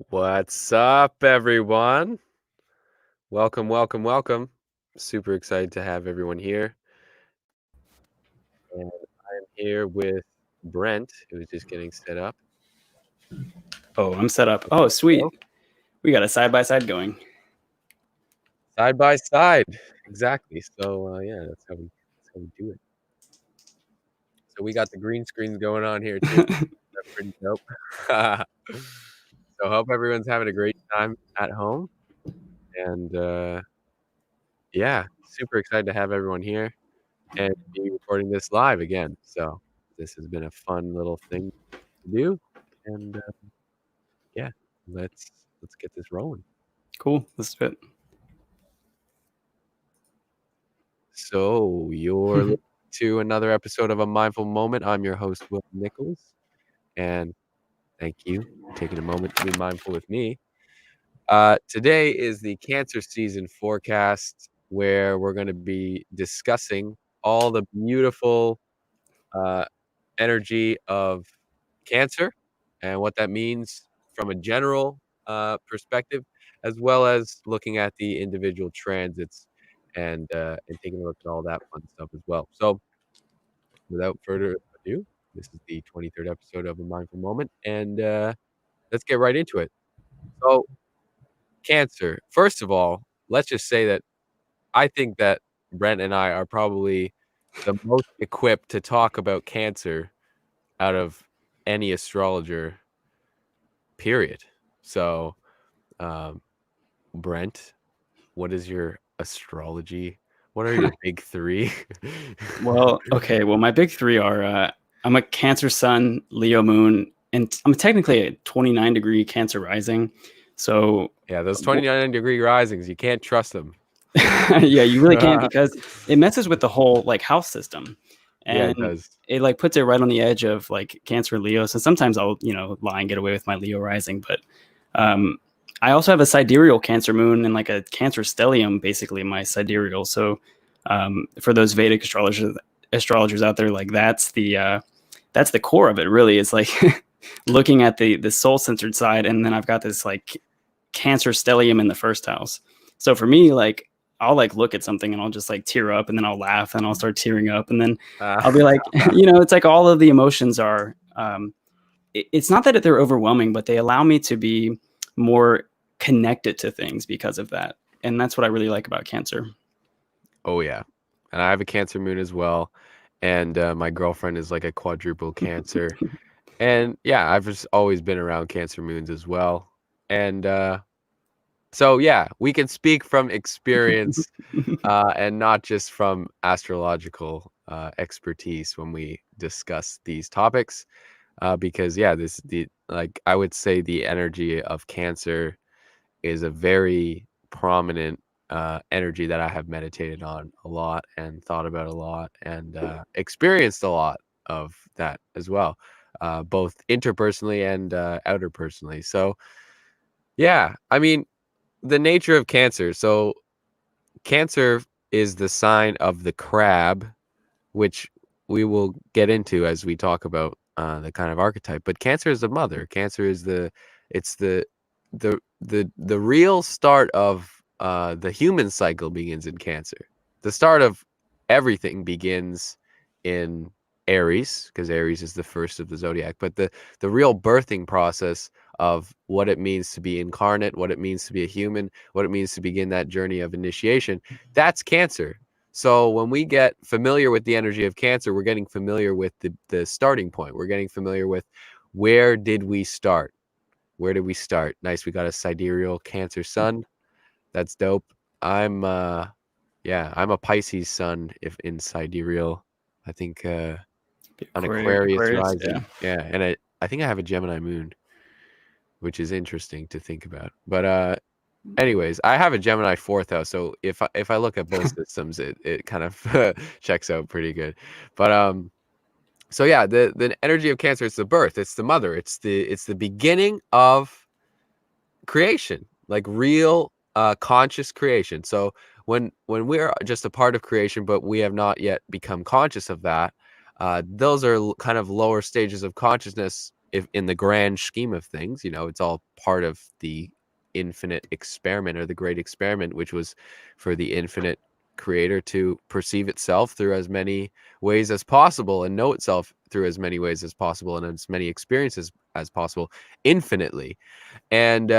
What's up, everyone? Welcome. Super excited to have everyone here. And I'm here with Brent, who's just getting set up. Oh, I'm set up. Oh, sweet. So, We got a side-by-side going. side by side. Exactly. So, yeah, that's how we do it. So we got the green screens going on here too. That's pretty dope. So hope everyone's having a great time at home. And yeah, super excited to have everyone here and be recording this live again. So this has been a fun little thing to do, and yeah, let's get this rolling. Cool. Let's do it. So you're listening to another episode of A Mindful Moment. I'm your host, Will Nicholls, and thank you for taking a moment to be mindful with me. Today is the Cancer season forecast, where we're going to be discussing all the beautiful uh, energy of Cancer and what that means from a general perspective, as well as looking at the individual transits and taking a look at all that fun stuff as well. So, without further ado, this is the 23rd episode of A Mindful Moment, and let's get right into it. So, Cancer. First of all, let's just say that I think that Brent and I are probably the most equipped to talk about Cancer out of any astrologer, period. So, um, Brent, what is your astrology? What are your big three? Well, okay. Well, my big three are I'm a Cancer Sun, Leo Moon, and I'm technically a 29-degree Cancer rising. So Yeah, those 29-degree risings, you can't trust them. yeah, you really can't, because it messes with the whole like house system, Yeah, it and does. it like puts it right on the edge of like Cancer and Leo. So sometimes I'll lie and get away with my Leo rising, but um, I also have a sidereal Cancer moon and like a Cancer stellium, basically my sidereal. So for those Vedic astrologers out there, like that's the core of it. Really, it's like looking at the soul centered side, and then I've got this like Cancer stellium in the first house. So for me, like I'll like look at something and I'll just like tear up, and then I'll laugh and I'll start tearing up, and then I'll be like, it's like all of the emotions are. It's not that they're overwhelming, but they allow me to be more connected to things because of that, and that's what I really like about Cancer. Oh, yeah. And I have a Cancer moon as well. And my girlfriend is like a quadruple Cancer. And yeah, I've just always been around Cancer moons as well. And so, yeah, we can speak from experience and not just from astrological expertise when we discuss these topics. Because, yeah, I would say the energy of Cancer is a very prominent energy that I have meditated on a lot and thought about a lot and experienced a lot of that as well, both interpersonally and outer personally. So, yeah, I mean, the nature of Cancer. So, Cancer is the sign of the crab, which we will get into as we talk about the kind of archetype. But Cancer is the mother. Cancer is it's the real start of the human cycle begins in Cancer. The start of everything begins in Aries, because Aries is the first of the zodiac. But the real birthing process of what it means to be incarnate, what it means to be a human, what it means to begin that journey of initiation, that's Cancer. So when we get familiar with the energy of Cancer, we're getting familiar with the starting point. We're getting familiar with where did we start? Where did we start? Nice. We got a sidereal Cancer sun. That's dope. I'm I'm a Pisces sun if in sidereal. I think an Aquarius rising. Yeah. Yeah, and I think I have a Gemini moon, which is interesting to think about. But anyways, I have a Gemini fourth house, so if I look at both systems, it kind of checks out pretty good. But so yeah, the energy of Cancer, it's the birth, it's the mother, it's the beginning of creation, like real conscious creation. So when we're just a part of creation, but we have not yet become conscious of that, those are kind of lower stages of consciousness if in the grand scheme of things, you know, it's all part of the infinite experiment, or the great experiment, which was for the infinite creator to perceive itself through as many ways as possible, and know itself through as many ways as possible, and as many experiences as possible, infinitely. And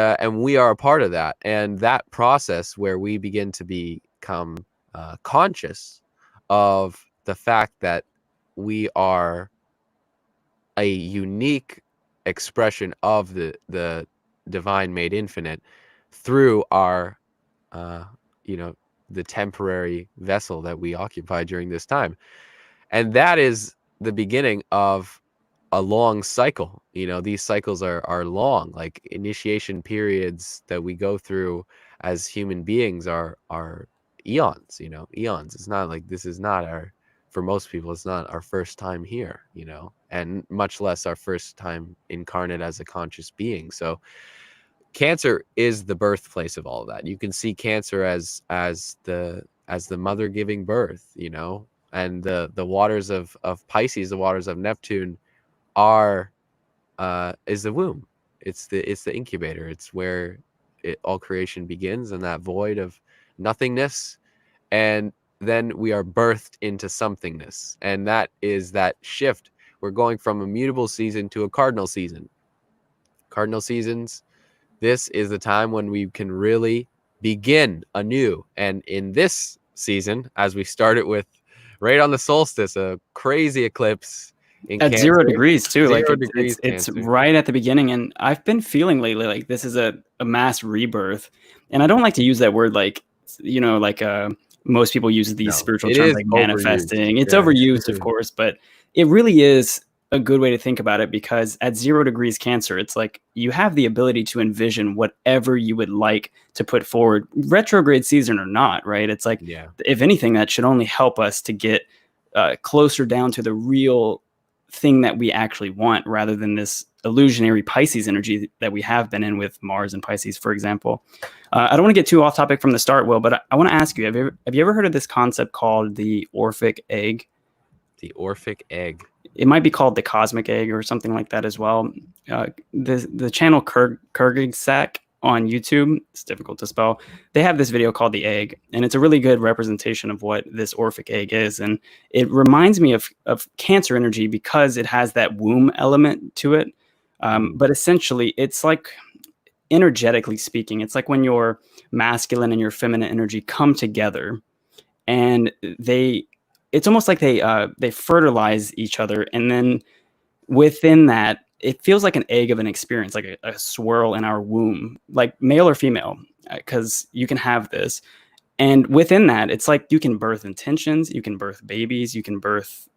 we are a part of that. And that process where we begin to become conscious of the fact that we are a unique expression of the divine made infinite through our uh you know, the temporary vessel that we occupy during this time. And that is the beginning of a long cycle. You know, these cycles are long, like initiation periods that we go through as human beings are eons, you know, eons. It's not like, this is not our, for most people, it's not our first time here, you know, and much less our first time incarnate as a conscious being. So Cancer is the birthplace of all of that. You can see Cancer as the mother giving birth, you know, and the waters of Pisces, the waters of Neptune, are is the womb. It's the incubator. It's where all creation begins, in that void of nothingness, and then we are birthed into somethingness, and that is that shift. We're going from a mutable season to a cardinal season. Cardinal seasons, this is the time when we can really begin anew. And in this season, as we started with right on the solstice, a crazy eclipse in At Cancer. 0 degrees too. Like 0 degrees it's Cancer. right at the beginning. And I've been feeling lately like this is a mass rebirth. And I don't like to use that word like, you know, like most people use these No, spiritual it terms is like overused. manifesting. It's Yeah. overused, of course, but it really is a good way to think about it, because at 0 degrees Cancer, it's like you have the ability to envision whatever you would like to put forward, retrograde season or not, right? It's like, Yeah. if anything, that should only help us to get closer down to the real thing that we actually want, rather than this illusionary Pisces energy that we have been in with Mars and Pisces, for example. I don't want to get too off topic from the start, Will, but I want to ask you, have you ever heard of this concept called the Orphic egg? The Orphic egg. It might be called the cosmic egg or something like that as well. The channel Kyrgyzstan on YouTube, it's difficult to spell, they have this video called The Egg, and it's a really good representation of what this Orphic egg is. And it reminds me of Cancer energy because it has that womb element to it. But essentially, it's like, energetically speaking, it's like when your masculine and your feminine energy come together, and it's almost like they fertilize each other, and then within that, it feels like an egg of an experience, like a swirl in our womb, like male or female, because you can have this. And within that, it's like you can birth intentions, you can birth babies, you can birth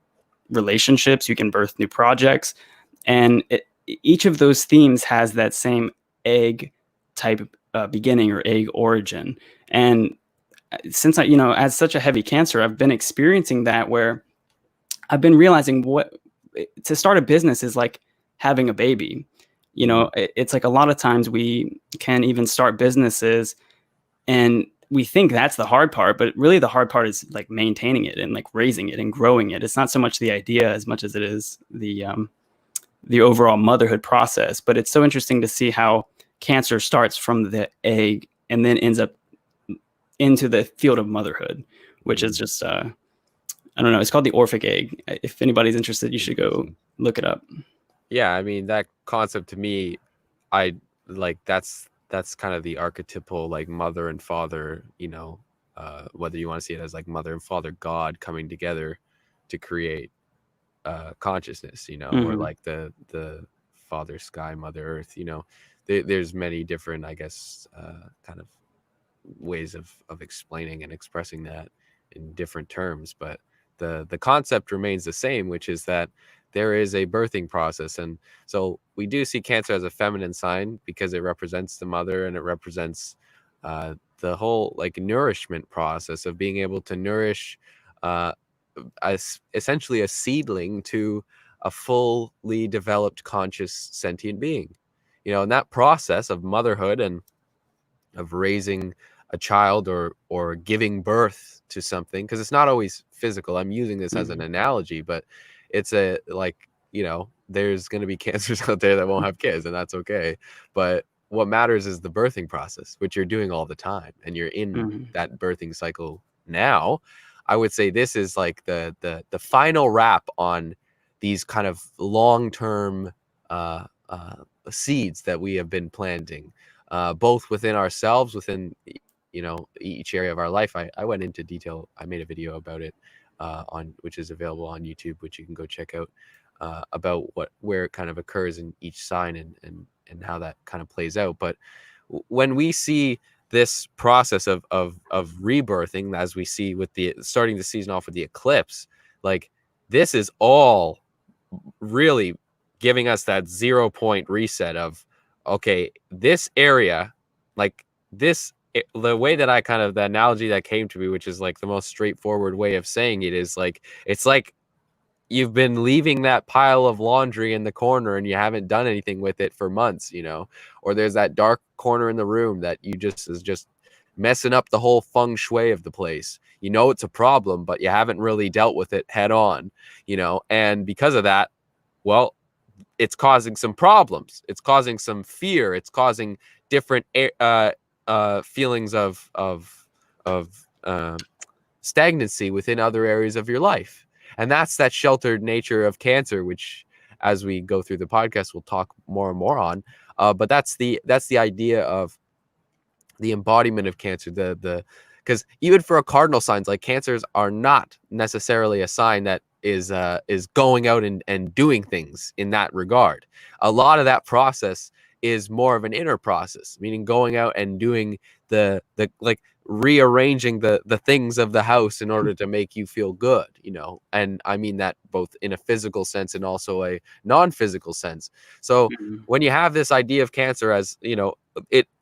relationships, you can birth new projects. And each of those themes has that same egg type beginning, or egg origin. And since I, as such a heavy Cancer, I've been experiencing that, where I've been realizing what to start a business is like having a baby. It's like a lot of times we can even start businesses and we think that's the hard part, but really the hard part is like maintaining it and like raising it and growing it. It's not so much the idea as much as it is the overall motherhood process. But it's so interesting to see how Cancer starts from the egg and then ends up into the field of motherhood, which is just I don't know. It's called the Orphic egg. If anybody's interested, you should go look it up. Yeah, I mean, that concept to me, I like that's kind of the archetypal like mother and father, whether you want to see it as like mother and father God coming together to create consciousness, or like the father sky, mother earth, there's many different, I guess, kind of ways of explaining and expressing that in different terms, but the concept remains the same, which is that there is a birthing process. And so we do see Cancer as a feminine sign because it represents the mother, and it represents the whole like nourishment process of being able to nourish essentially a seedling to a fully developed conscious sentient being. And that process of motherhood and of raising a child, or giving birth to something, because it's not always physical. I'm using this as an analogy, but it's a like, there's going to be cancers out there that won't have kids, and that's okay. But what matters is the birthing process, which you're doing all the time, and you're in Mhm. that birthing cycle now. I would say this is like the final wrap on these kind of long-term seeds that we have been planting, both within ourselves, within each area of our life. I went into detail. I made a video about it on which is available on YouTube, which you can go check out, about where it kind of occurs in each sign, and how that kind of plays out. But when we see this process of rebirthing, as we see with the starting the season off with the eclipse, like this is all really giving us that 0 point reset of, okay, this area, like the way that I kind of, the analogy that came to me, which is like the most straightforward way of saying it, is like, it's like you've been leaving that pile of laundry in the corner and you haven't done anything with it for months, or there's that dark corner in the room that you just is just messing up the whole feng shui of the place. It's a problem, but you haven't really dealt with it head on, and because of that, well, it's causing some problems. It's causing some fear. It's causing different feelings of stagnancy within other areas of your life. And that's that sheltered nature of cancer, which, as we go through the podcast, we'll talk more and more on. But that's the idea of the embodiment of cancer. Because even for a cardinal signs, like cancers are not necessarily a sign that is going out and doing things in that regard. A lot of that process is more of an inner process, meaning going out and doing the like rearranging the things of the house in order to make you feel good, and I mean that both in a physical sense and also a non-physical sense. So Mhm. when you have this idea of cancer, as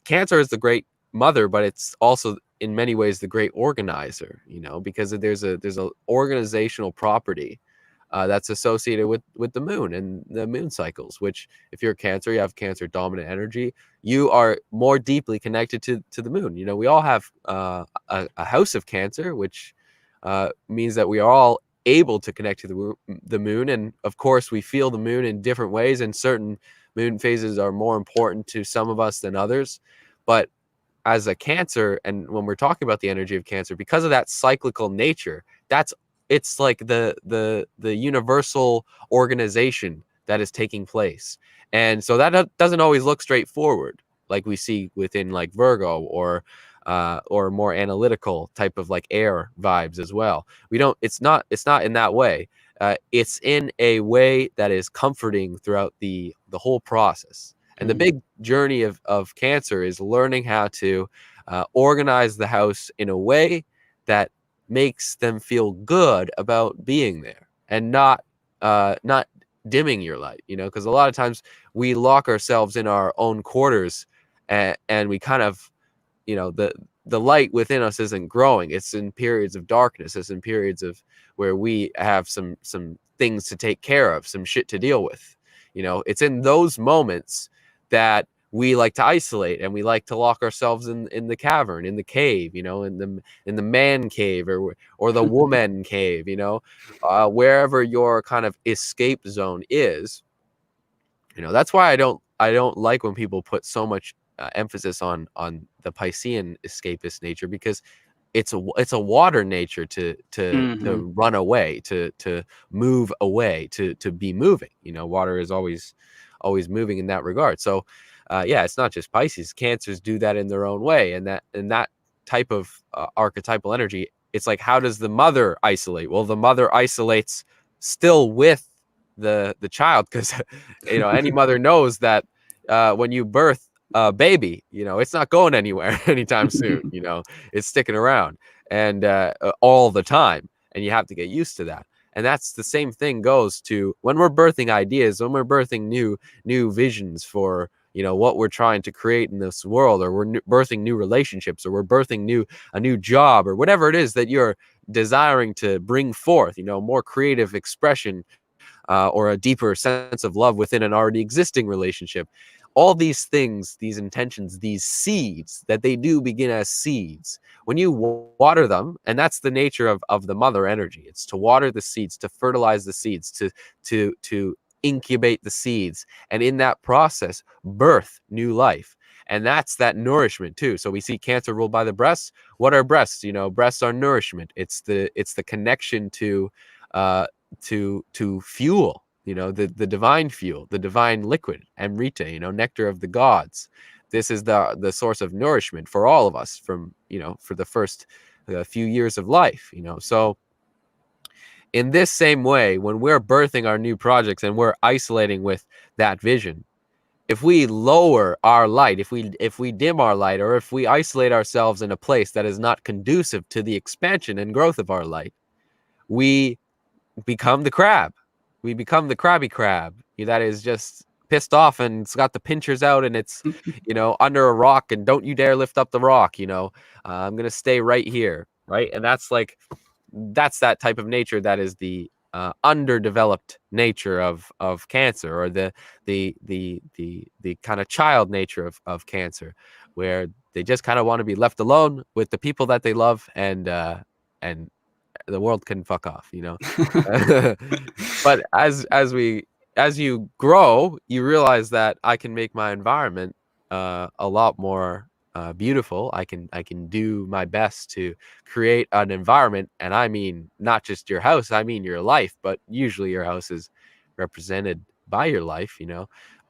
cancer is the great mother, but it's also in many ways the great organizer, because there's a organizational property that's associated with the moon and the moon cycles, which, if you're Cancer, you have Cancer dominant energy, you are more deeply connected to the moon. We all have a house of Cancer, which means that we are all able to connect to the moon. And of course, we feel the moon in different ways, and certain moon phases are more important to some of us than others. But as a Cancer, and when we're talking about the energy of Cancer, because of that cyclical nature, it's like the universal organization that is taking place. And so that doesn't always look straightforward, like we see within like Virgo, or more analytical type of like air vibes as well. It's not in that way. It's in a way that is comforting throughout the whole process. And the Mhm. big journey of Cancer is learning how to organize the house in a way that makes them feel good about being there, and not dimming your light, because a lot of times we lock ourselves in our own quarters, and we kind of, the light within us isn't growing. It's in periods of darkness. It's in periods of where we have some things to take care of, some shit to deal with. It's in those moments that we like to isolate, and we like to lock ourselves in the cavern, in the cave, in the man cave, or the woman cave, wherever your kind of escape zone is. That's why I don't like when people put so much emphasis on the Piscean escapist nature, because it's a water nature Mhm. to run away, to move away, to be moving. Water is always moving in that regard. So yeah, it's not just Pisces. Cancers do that in their own way, and that type of archetypal energy. It's like, how does the mother isolate? Well, the mother isolates still with the child, because any mother knows that when you birth a baby, it's not going anywhere anytime soon. It's sticking around, and all the time, and you have to get used to that. And that's the same thing goes to when we're birthing ideas, when we're birthing new visions for what we're trying to create in this world, or we're birthing new relationships, or we're birthing a new job, or whatever it is that you're desiring to bring forth, more creative expression, or a deeper sense of love within an already existing relationship. All these things, these intentions, these seeds, that they do begin as seeds. When you water them, and that's the nature of the mother energy, it's to water the seeds, to fertilize the seeds, to incubate the seeds, and in that process birth new life. And that's that nourishment too. So we see cancer ruled by the breasts. What are breasts? Breasts are nourishment. It's the connection to fuel, the divine fuel, the divine liquid, amrita, nectar of the gods. This is the source of nourishment for all of us from, for the first few years of life, So in this same way, when we're birthing our new projects and we're isolating with that vision, if we lower our light, if we dim our light, or if we isolate ourselves in a place that is not conducive to the expansion and growth of our light, we become the crab. We become the crabby crab that is just pissed off and it's got the pinchers out and it's, under a rock, and don't you dare lift up the rock. I'm going to stay right here. Right. And that's that type of nature that is the underdeveloped nature of cancer, or the kind of child nature of cancer, where they just kind of want to be left alone with the people that they love, and the world can fuck off, But as you grow, you realize that I can make my environment a lot more beautiful. I can do my best to create an environment, and I mean not just your house, I mean your life, but usually your house is represented by your life,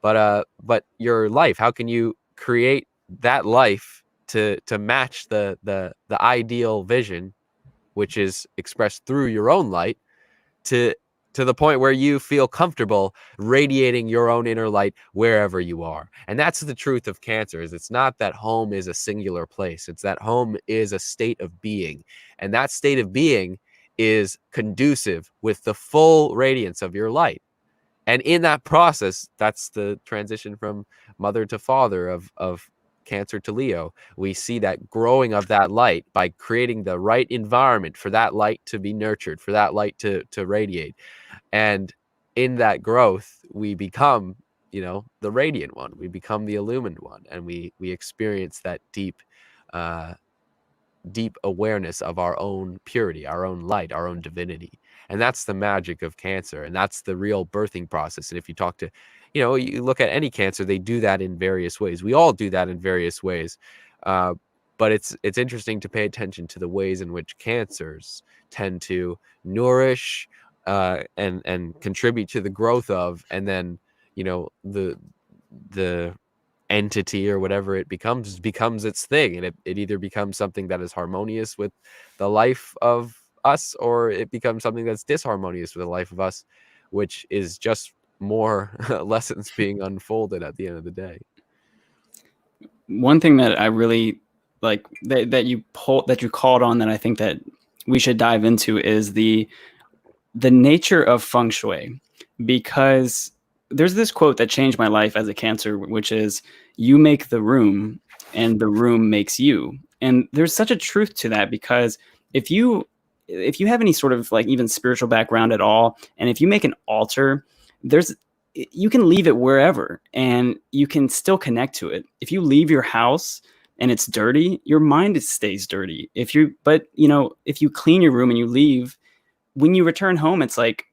but your life, how can you create that life to match the ideal vision, which is expressed through your own light, to the point where you feel comfortable radiating your own inner light wherever you are. And that's the truth of cancer. Is it's not that home is a singular place. It's that home is a state of being. And that state of being is conducive with the full radiance of your light. And in that process, that's the transition from mother to father of Cancer to Leo. We see that growing of that light by creating the right environment for that light to be nurtured, for that light to radiate. And in that growth, we become, the radiant one. We become the illumined one, and we experience that deep awareness of our own purity, our own light, our own divinity. And that's the magic of cancer, and that's the real birthing process. And if you talk to, you look at any cancer, they do that in various ways. We all do that in various ways. But it's interesting to pay attention to the ways in which cancers tend to nourish and contribute to the growth of, and then, the entity or whatever it becomes its thing, and it either becomes something that is harmonious with the life of us, or it becomes something that's disharmonious with the life of us, which is just more lessons being unfolded at the end of the day. One thing that I really like that you called on, that I think that we should dive into, is the nature of feng shui, because there's this quote that changed my life as a Cancer, which is, you make the room and the room makes you. And there's such a truth to that, because if you have any sort of like even spiritual background at all, and if you make an altar, you can leave it wherever and you can still connect to it. If you leave your house and it's dirty, your mind stays dirty. If you clean your room and you leave, when you return home, it's like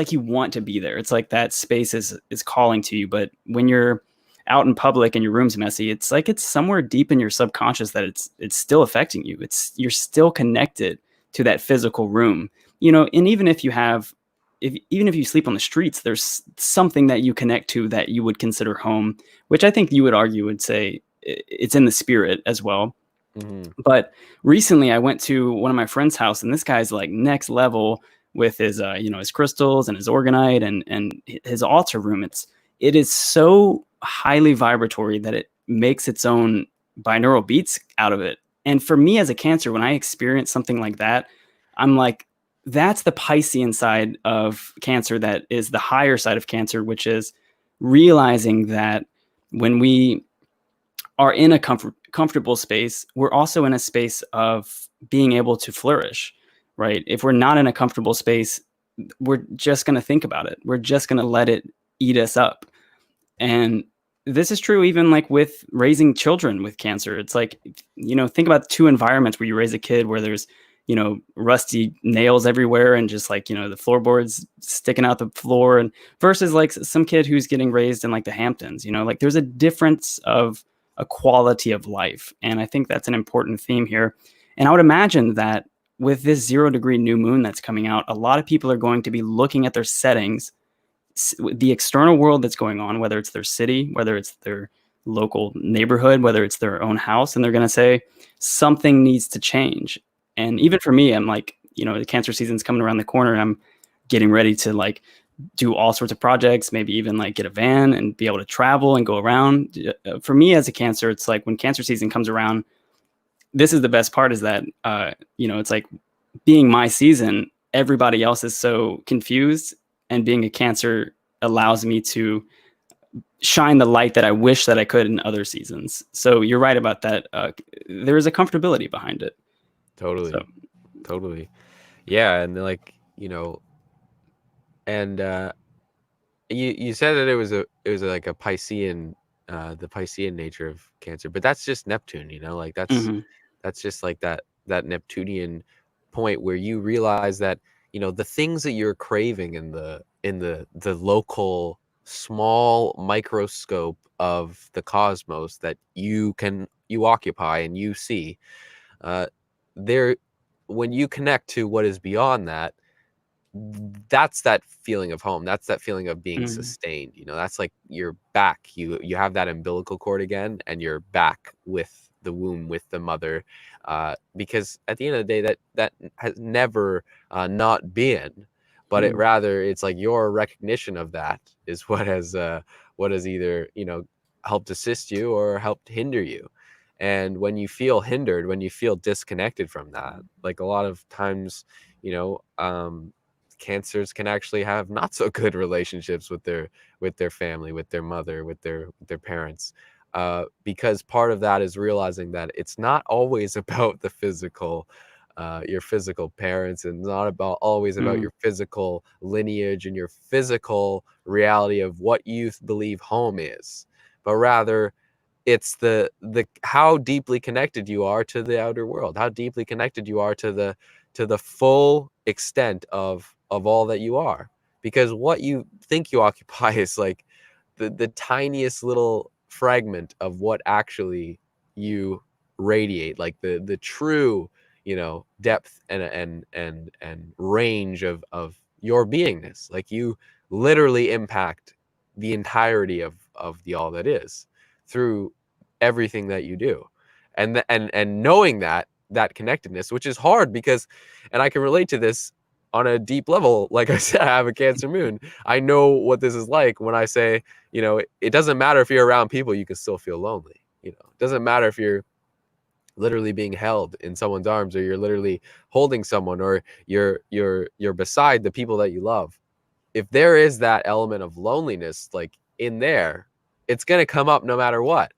you want to be there. It's like that space is calling to you. But when you're out in public and your room's messy, it's like it's somewhere deep in your subconscious that it's still affecting you. You're still connected to that physical room. And even if you sleep on the streets, there's something that you connect to that you would consider home, which I think you would argue would say it's in the spirit as well. Mm-hmm. But recently I went to one of my friend's house, and this guy's like next level with his, his crystals and his orgonite and his altar room. It is so highly vibratory that it makes its own binaural beats out of it. And for me as a Cancer, when I experience something like that, I'm like, that's the Piscean side of Cancer. That is the higher side of Cancer, which is realizing that when we are in a comfortable space, we're also in a space of being able to flourish, right? If we're not in a comfortable space, we're just going to think about it. We're just going to let it eat us up. And this is true even like with raising children with Cancer. It's like, think about two environments where you raise a kid, where there's rusty nails everywhere and just like, the floorboards sticking out the floor, and versus like some kid who's getting raised in like the Hamptons, like there's a difference of a quality of life. And I think that's an important theme here. And I would imagine that with this 0 degree new moon that's coming out, a lot of people are going to be looking at their settings, the external world that's going on, whether it's their city, whether it's their local neighborhood, whether it's their own house, and they're going to say something needs to change. And even for me, I'm like, the cancer season's coming around the corner, and I'm getting ready to like do all sorts of projects, maybe even like get a van and be able to travel and go around. For me as a cancer, it's like when cancer season comes around, this is the best part, is that, it's like being my season, everybody else is so confused, and being a cancer allows me to shine the light that I wish that I could in other seasons. So you're right about that. There is a comfortability behind it. Totally. So. Totally. Yeah, and like, and you said that it was like a Piscean, the Piscean nature of Cancer, but that's just Neptune, like that's just like that Neptunian point where you realize that, the things that you're craving in the local small microscope of the cosmos that you occupy and you see, there, when you connect to what is beyond that, that's that feeling of home. That's that feeling of being sustained. That's like you're back. You have that umbilical cord again, and you're back with the womb, with the mother, because at the end of the day, that has never not been, but it's like your recognition of that is what has either helped assist you or helped hinder you. And when you feel hindered, when you feel disconnected from that, like a lot of times, cancers can actually have not so good relationships with their family, with their mother, with their parents, because part of that is realizing that it's not always about the physical, your physical parents, and not always about your physical lineage and your physical reality of what you believe home is, but rather it's the how deeply connected you are to the outer world, how deeply connected you are to the full extent of all that you are, because what you think you occupy is like the tiniest little fragment of what actually you radiate, like the true depth and range of your beingness. Like you literally impact the entirety of the all that is through everything that you do. And knowing that connectedness, which is hard because, and I can relate to this on a deep level. Like I said, I have a Cancer moon. I know what this is like when I say, it doesn't matter if you're around people, you can still feel lonely. It doesn't matter if you're literally being held in someone's arms, or you're literally holding someone, or you're beside the people that you love. If there is that element of loneliness, like in there, it's going to come up no matter what.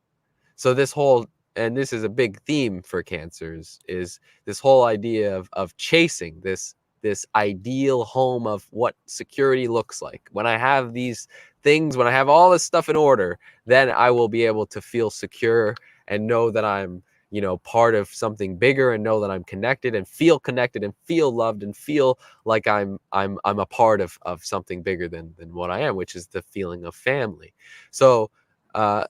So this whole, and this is a big theme for cancers, is this whole idea of chasing this ideal home of what security looks like. When I have these things, when I have all this stuff in order, then I will be able to feel secure and know that I'm part of something bigger, and know that I'm connected and feel loved and feel like I'm a part of something bigger than what I am, which is the feeling of family. So a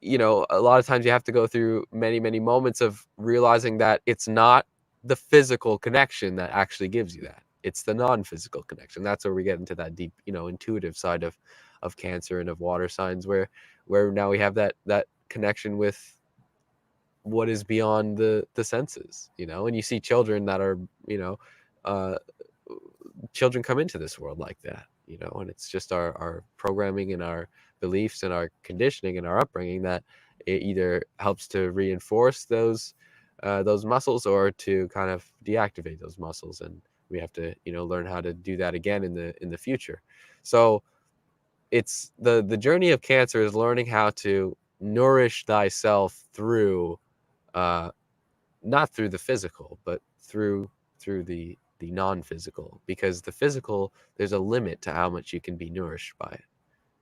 lot of times you have to go through many, many moments of realizing that it's not the physical connection that actually gives you that. It's the non-physical connection. That's where we get into that deep, intuitive side of Cancer and of water signs, where now we have that connection with what is beyond the senses, and you see children that are, uh, children come into this world like that, and it's just our programming and our beliefs and our conditioning and our upbringing that it either helps to reinforce those muscles, or to kind of deactivate those muscles, and we have to learn how to do that again in the future. So it's the journey of Cancer is learning how to nourish thyself through, not through the physical, but through the non-physical, because the physical, there's a limit to how much you can be nourished by it,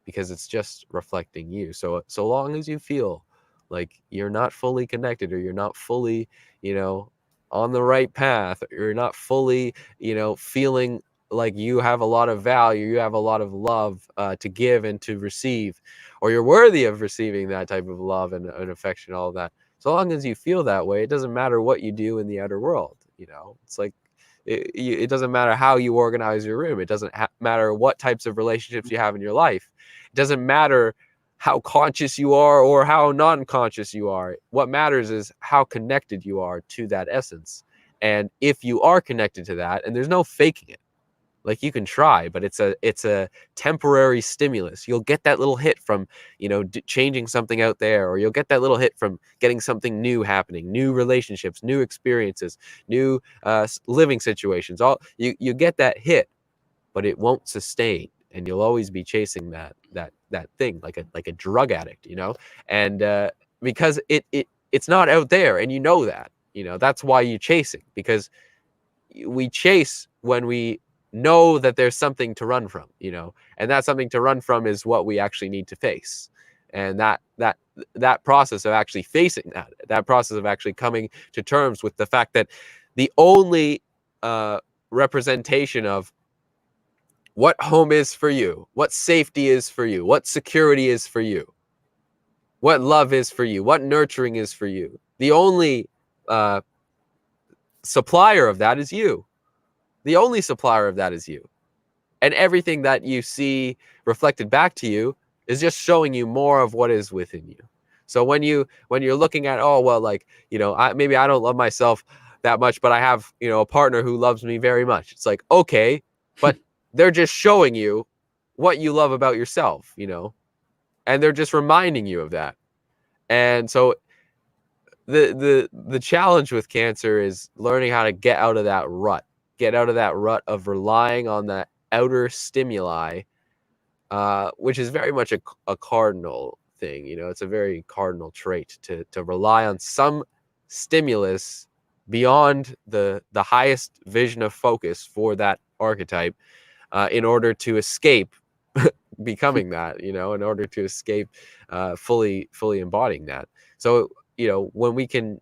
because it's just reflecting you. So long as you feel like you're not fully connected, or you're not fully on the right path, you're not fully, feeling like you have a lot of value, you have a lot of love to give and to receive, or you're worthy of receiving that type of love and affection, all of that. So long as you feel that way, it doesn't matter what you do in the outer world. It's like it doesn't matter how you organize your room. It doesn't matter what types of relationships you have in your life. It doesn't matter how conscious you are or how non-conscious you are. What matters is how connected you are to that essence. And if you are connected to that, and there's no faking it, like you can try, but it's a temporary stimulus. You'll get that little hit from, changing something out there, or you'll get that little hit from getting something new happening, new relationships, new experiences, new living situations. All you get that hit, but it won't sustain, and you'll always be chasing that thing like a drug addict, and because it's not out there, and that, that's why you chase it, because we chase when we know that there's something to run from, and that something to run from is what we actually need to face. And that process of actually facing that process of actually coming to terms with the fact that the only representation of what home is for you, what safety is for you, what security is for you, what love is for you, what nurturing is for you, the only supplier of that is you. The only supplier of that is you. And everything that you see reflected back to you is just showing you more of what is within you. So when you're looking at, oh, well, like, maybe I don't love myself that much, but I have, a partner who loves me very much. It's like, okay, but they're just showing you what you love about yourself, and they're just reminding you of that. And so the challenge with Cancer is learning how to get out of that rut of relying on that outer stimuli, which is very much a cardinal thing. It's a very cardinal trait to rely on some stimulus beyond the highest vision of focus for that archetype, in order to escape becoming that, in order to escape fully embodying that. So when we can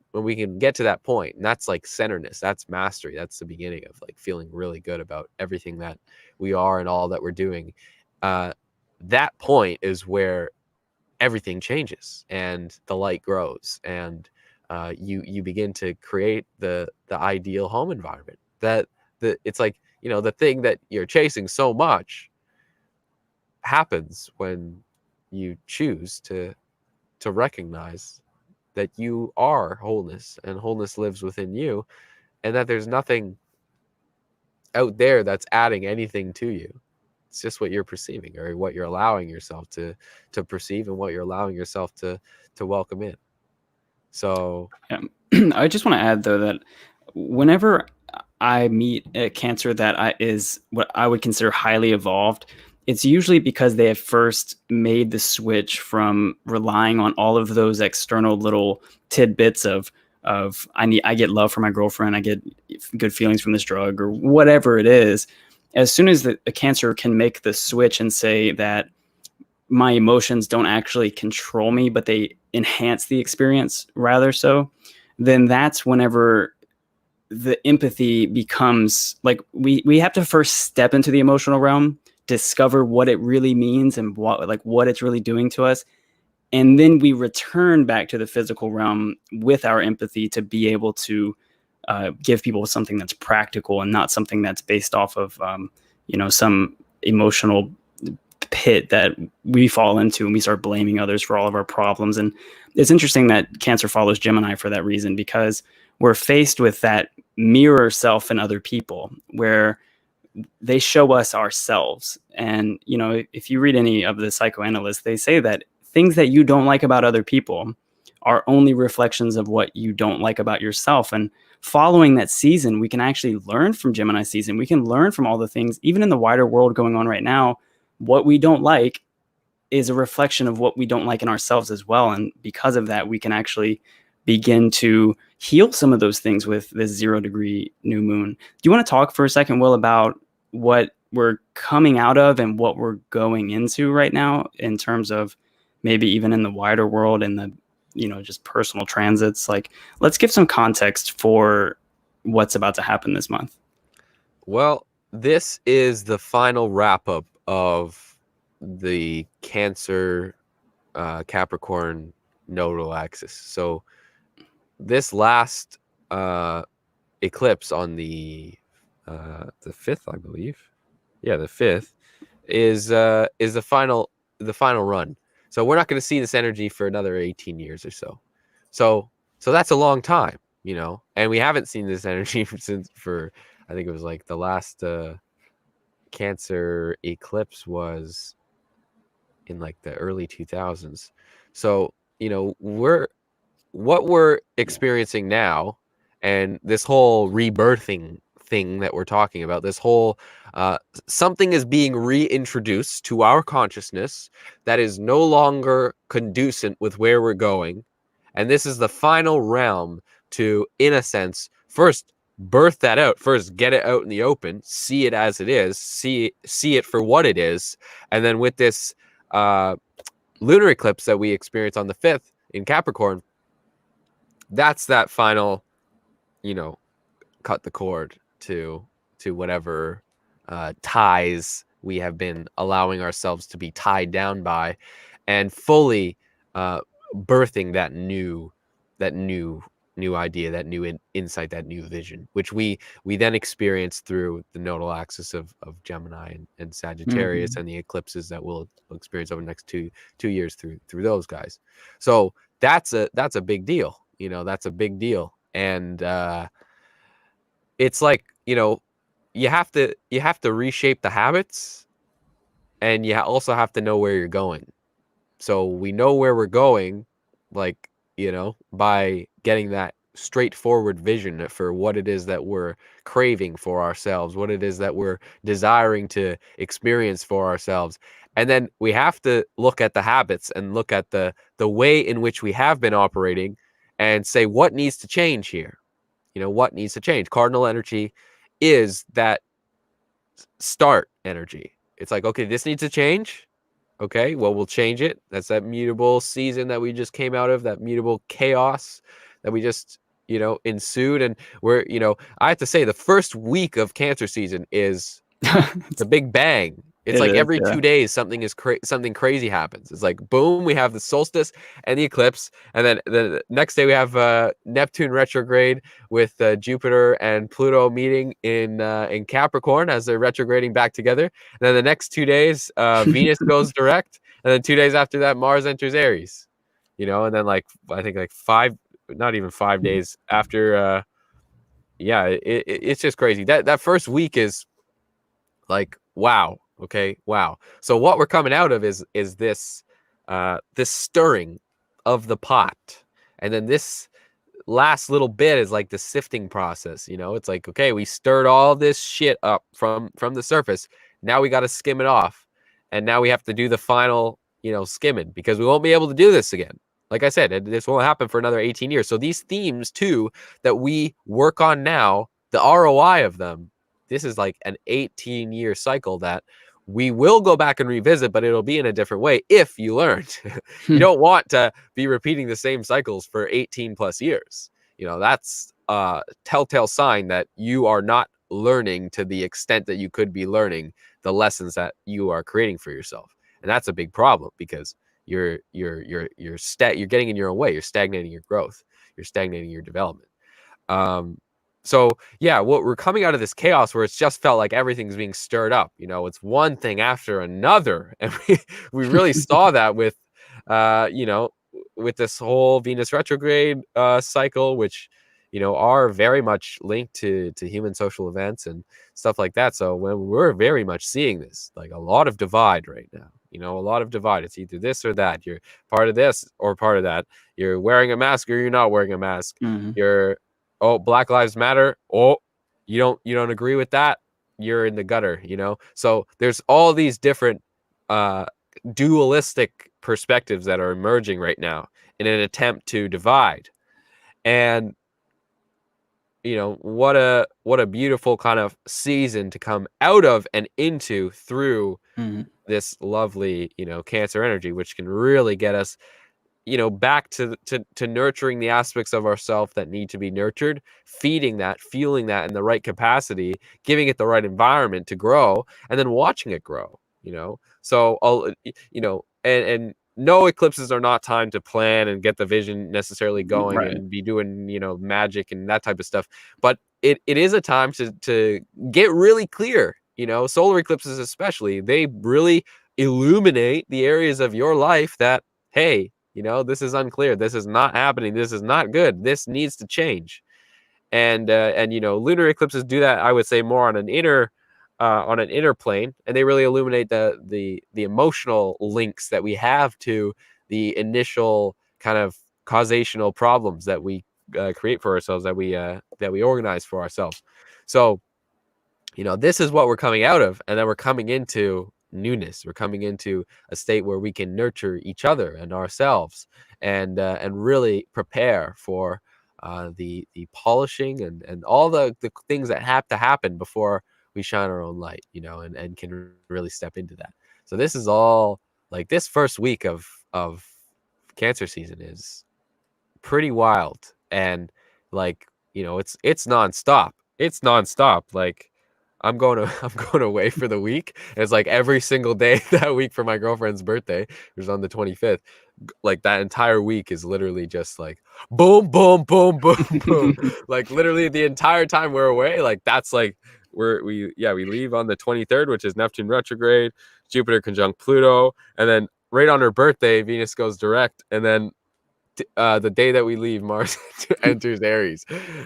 get to that point, and that's like centeredness, that's mastery, that's the beginning of like feeling really good about everything that we are and all that we're doing. That point is where everything changes and the light grows, and you begin to create the ideal home environment. It's like, the thing that you're chasing so much happens when you choose to recognize that you are wholeness, and wholeness lives within you, and that there's nothing out there that's adding anything to you. It's just what you're perceiving, or what you're allowing yourself to perceive, and what you're allowing yourself to welcome in. So I just want to add, though, that whenever I meet a Cancer that is what I would consider highly evolved, it's usually because they have first made the switch from relying on all of those external little tidbits of I get love from my girlfriend, I get good feelings from this drug, or whatever it is. As soon as a Cancer can make the switch and say that my emotions don't actually control me, but they enhance the experience rather so, then that's whenever the empathy becomes like, we have to first step into the emotional realm, discover what it really means and what it's really doing to us. And then we return back to the physical realm with our empathy to be able to give people something that's practical and not something that's based off of, some emotional pit that we fall into, and we start blaming others for all of our problems. And it's interesting that Cancer follows Gemini for that reason, because we're faced with that mirror self in other people where they show us ourselves. And, if you read any of the psychoanalysts, they say that things that you don't like about other people are only reflections of what you don't like about yourself. And following that season, we can actually learn from Gemini season. We can learn from all the things, even in the wider world going on right now. What we don't like is a reflection of what we don't like in ourselves as well. And because of that, we can actually begin to heal some of those things with this 0 degree new moon. Do you want to talk for a second, Will, about what we're coming out of and what we're going into right now in terms of maybe even in the wider world and the, just personal transits? Like, let's give some context for what's about to happen this month? Well, this is the final wrap up of the Cancer Capricorn nodal axis. So this last eclipse on the 5th, I believe. Yeah, the 5th is the final run. So we're not going to see this energy for another 18 years or so. So that's a long time, you know. And we haven't seen this energy since for I think it was like the last Cancer eclipse was in like the early 2000s. So, you know, what we're experiencing now and this whole rebirthing thing that we're talking about, this whole something is being reintroduced to our consciousness that is no longer conducive with where we're going. And this is the final realm to, in a sense, first birth that out, first get it out in the open, see it as it is, see it for what it is. And then with this lunar eclipse that we experience on the 5th in Capricorn, that's that final, you know, cut the cord to whatever ties we have been allowing ourselves to be tied down by, and fully birthing that new idea, that new insight, that new vision, which we then experience through the nodal axis of Gemini and Sagittarius, and the eclipses that we'll experience over the next two years through those guys. So that's a big deal. You know, that's a big deal. And it's like, you know, you have to reshape the habits, and you also have to know where you're going. So we know where we're going, like, you know, by getting that straightforward vision for what it is that we're craving for ourselves, what it is that we're desiring to experience for ourselves. And then we have to look at the habits and look at the way in which we have been operating and say, what needs to change here? You know, what needs to change? Cardinal energy is that start energy. It's like, okay, this needs to change. Okay, well, we'll change it. That's that mutable season that we just came out of, that mutable chaos that we just, you know, ensued. And we're, you know, I have to say the first week of Cancer season is the big bang. It's like every 2 days something crazy happens. It's like, boom, we have the solstice and the eclipse, and then the next day we have Neptune retrograde with Jupiter and Pluto meeting in Capricorn as they're retrograding back together. And then the next 2 days, Venus goes direct, and then 2 days after that, Mars enters Aries. You know, and then like I think like not even 5 days after, it's just crazy. That first week is like, wow. Okay, wow. So what we're coming out of is this this stirring of the pot, and then this last little bit is like the sifting process. You know, it's like, okay, we stirred all this shit up from the surface. Now we got to skim it off, and now we have to do the final, you know, skimming, because we won't be able to do this again. Like I said, this won't happen for another 18 years. So these themes too that we work on now, the ROI of them, this is like an 18-year cycle that we will go back and revisit, but it'll be in a different way if you learned. You don't want to be repeating the same cycles for 18 plus years. You know, that's a telltale sign that you are not learning to the extent that you could be learning the lessons that you are creating for yourself. And that's a big problem, because you're getting in your own way. You're stagnating your growth. You're stagnating your development. So yeah, what we're coming out of this chaos where it's just felt like everything's being stirred up. You know, it's one thing after another, and we really saw that with, you know, with this whole Venus retrograde cycle, which, you know, are very much linked to human social events and stuff like that. So when we're very much seeing this, like a lot of divide right now. You know, a lot of divide. It's either this or that. You're part of this or part of that. You're wearing a mask or you're not wearing a mask. You're, oh, Black Lives Matter. Oh, you don't agree with that, you're in the gutter, you know? So there's all these different dualistic perspectives that are emerging right now in an attempt to divide. And, you know, what a beautiful kind of season to come out of and into through this lovely, you know, Cancer energy, which can really get us back to nurturing the aspects of ourself that need to be nurtured, feeding that, fueling that in the right capacity, giving it the right environment to grow, and then watching it grow. So and no eclipses are not time to plan and get the vision necessarily going Right. and be doing magic and that type of stuff, but it is a time to get really clear. Solar eclipses especially, they really illuminate the areas of your life that, hey, this is unclear, this is not happening, this is not good, this needs to change. And lunar eclipses do that, I would say, more on an inner plane, and they really illuminate the emotional links that we have to the initial kind of causational problems that we create for ourselves, that we organize for ourselves. So this is what we're coming out of, and then we're coming into newness. We're coming into a state where we can nurture each other and ourselves, and really prepare for the polishing and all the things that have to happen before we shine our own light, and can really step into that. So this is all, like, this first week of Cancer season is pretty wild, and, like, it's nonstop. It's nonstop. Like, I'm going to I'm going away for the week. And it's like every single day that week for my girlfriend's birthday, which was on the 25th. Like, that entire week is literally just like boom, boom, boom, boom, boom. Like, literally the entire time we're away, like, that's like we leave on the 23rd, which is Neptune retrograde, Jupiter conjunct Pluto, and then right on her birthday, Venus goes direct, and then the day that we leave, Mars enters Aries,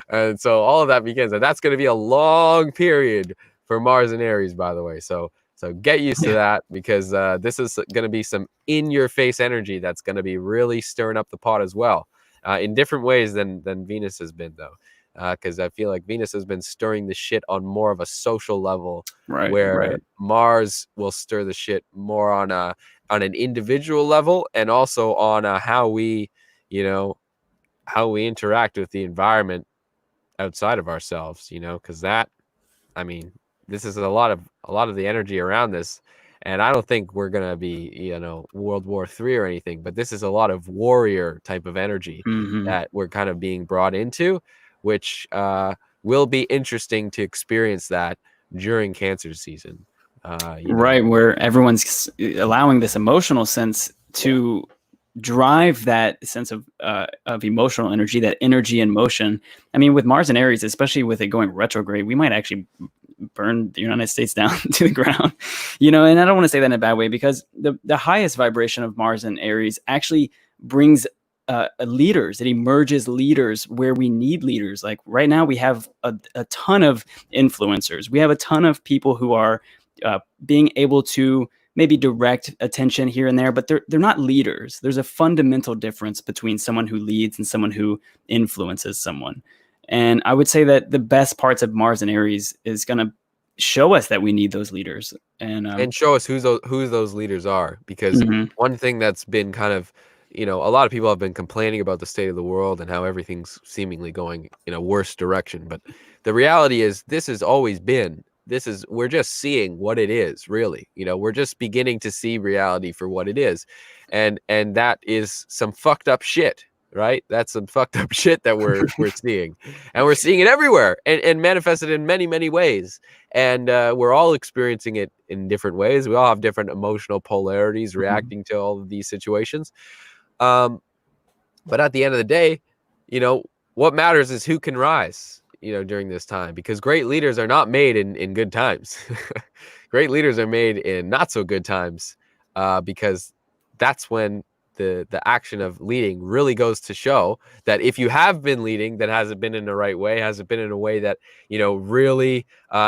and so all of that begins, and that's going to be a long period for Mars and Aries, by the way. So get used to that, because this is going to be some in-your-face energy that's going to be really stirring up the pot as well, in different ways than Venus has been, though, because I feel like Venus has been stirring the shit on more of a social level, where Mars will stir the shit more on an individual level, and also on how we interact with the environment outside of ourselves, because I mean, this is a lot of the energy around this. And I don't think we're going to be, World War III or anything, but this is a lot of warrior type of energy that we're kind of being brought into, which will be interesting to experience that during Cancer season. Right, where everyone's allowing this emotional sense to drive that sense of emotional energy, that energy in motion. I mean, with Mars and Aries, especially with it going retrograde, we might actually burn the United States down to the ground, and I don't want to say that in a bad way, because the highest vibration of Mars and Aries actually brings leaders. It emerges leaders where we need leaders. Like right now, we have a ton of influencers. We have a ton of people who are being able to maybe direct attention here and there, but they're not leaders. There's a fundamental difference between someone who leads and someone who influences someone. And I would say that the best parts of Mars and Aries is going to show us that we need those leaders, and show us who those leaders are. Because one thing that's been kind of, a lot of people have been complaining about the state of the world and how everything's seemingly going in a worse direction. But the reality is, we're just seeing what it is, really. We're just beginning to see reality for what it is. And that is some fucked up shit, right? That's some fucked up shit that we're seeing. And we're seeing it everywhere, and manifested in many, many ways. And we're all experiencing it in different ways. We all have different emotional polarities reacting to all of these situations. But at the end of the day, what matters is who can rise, during this time, because great leaders are not made in good times. Great leaders are made in not so good times, because that's when the action of leading really goes to show that if you have been leading, that has it been in the right way, has it been in a way that really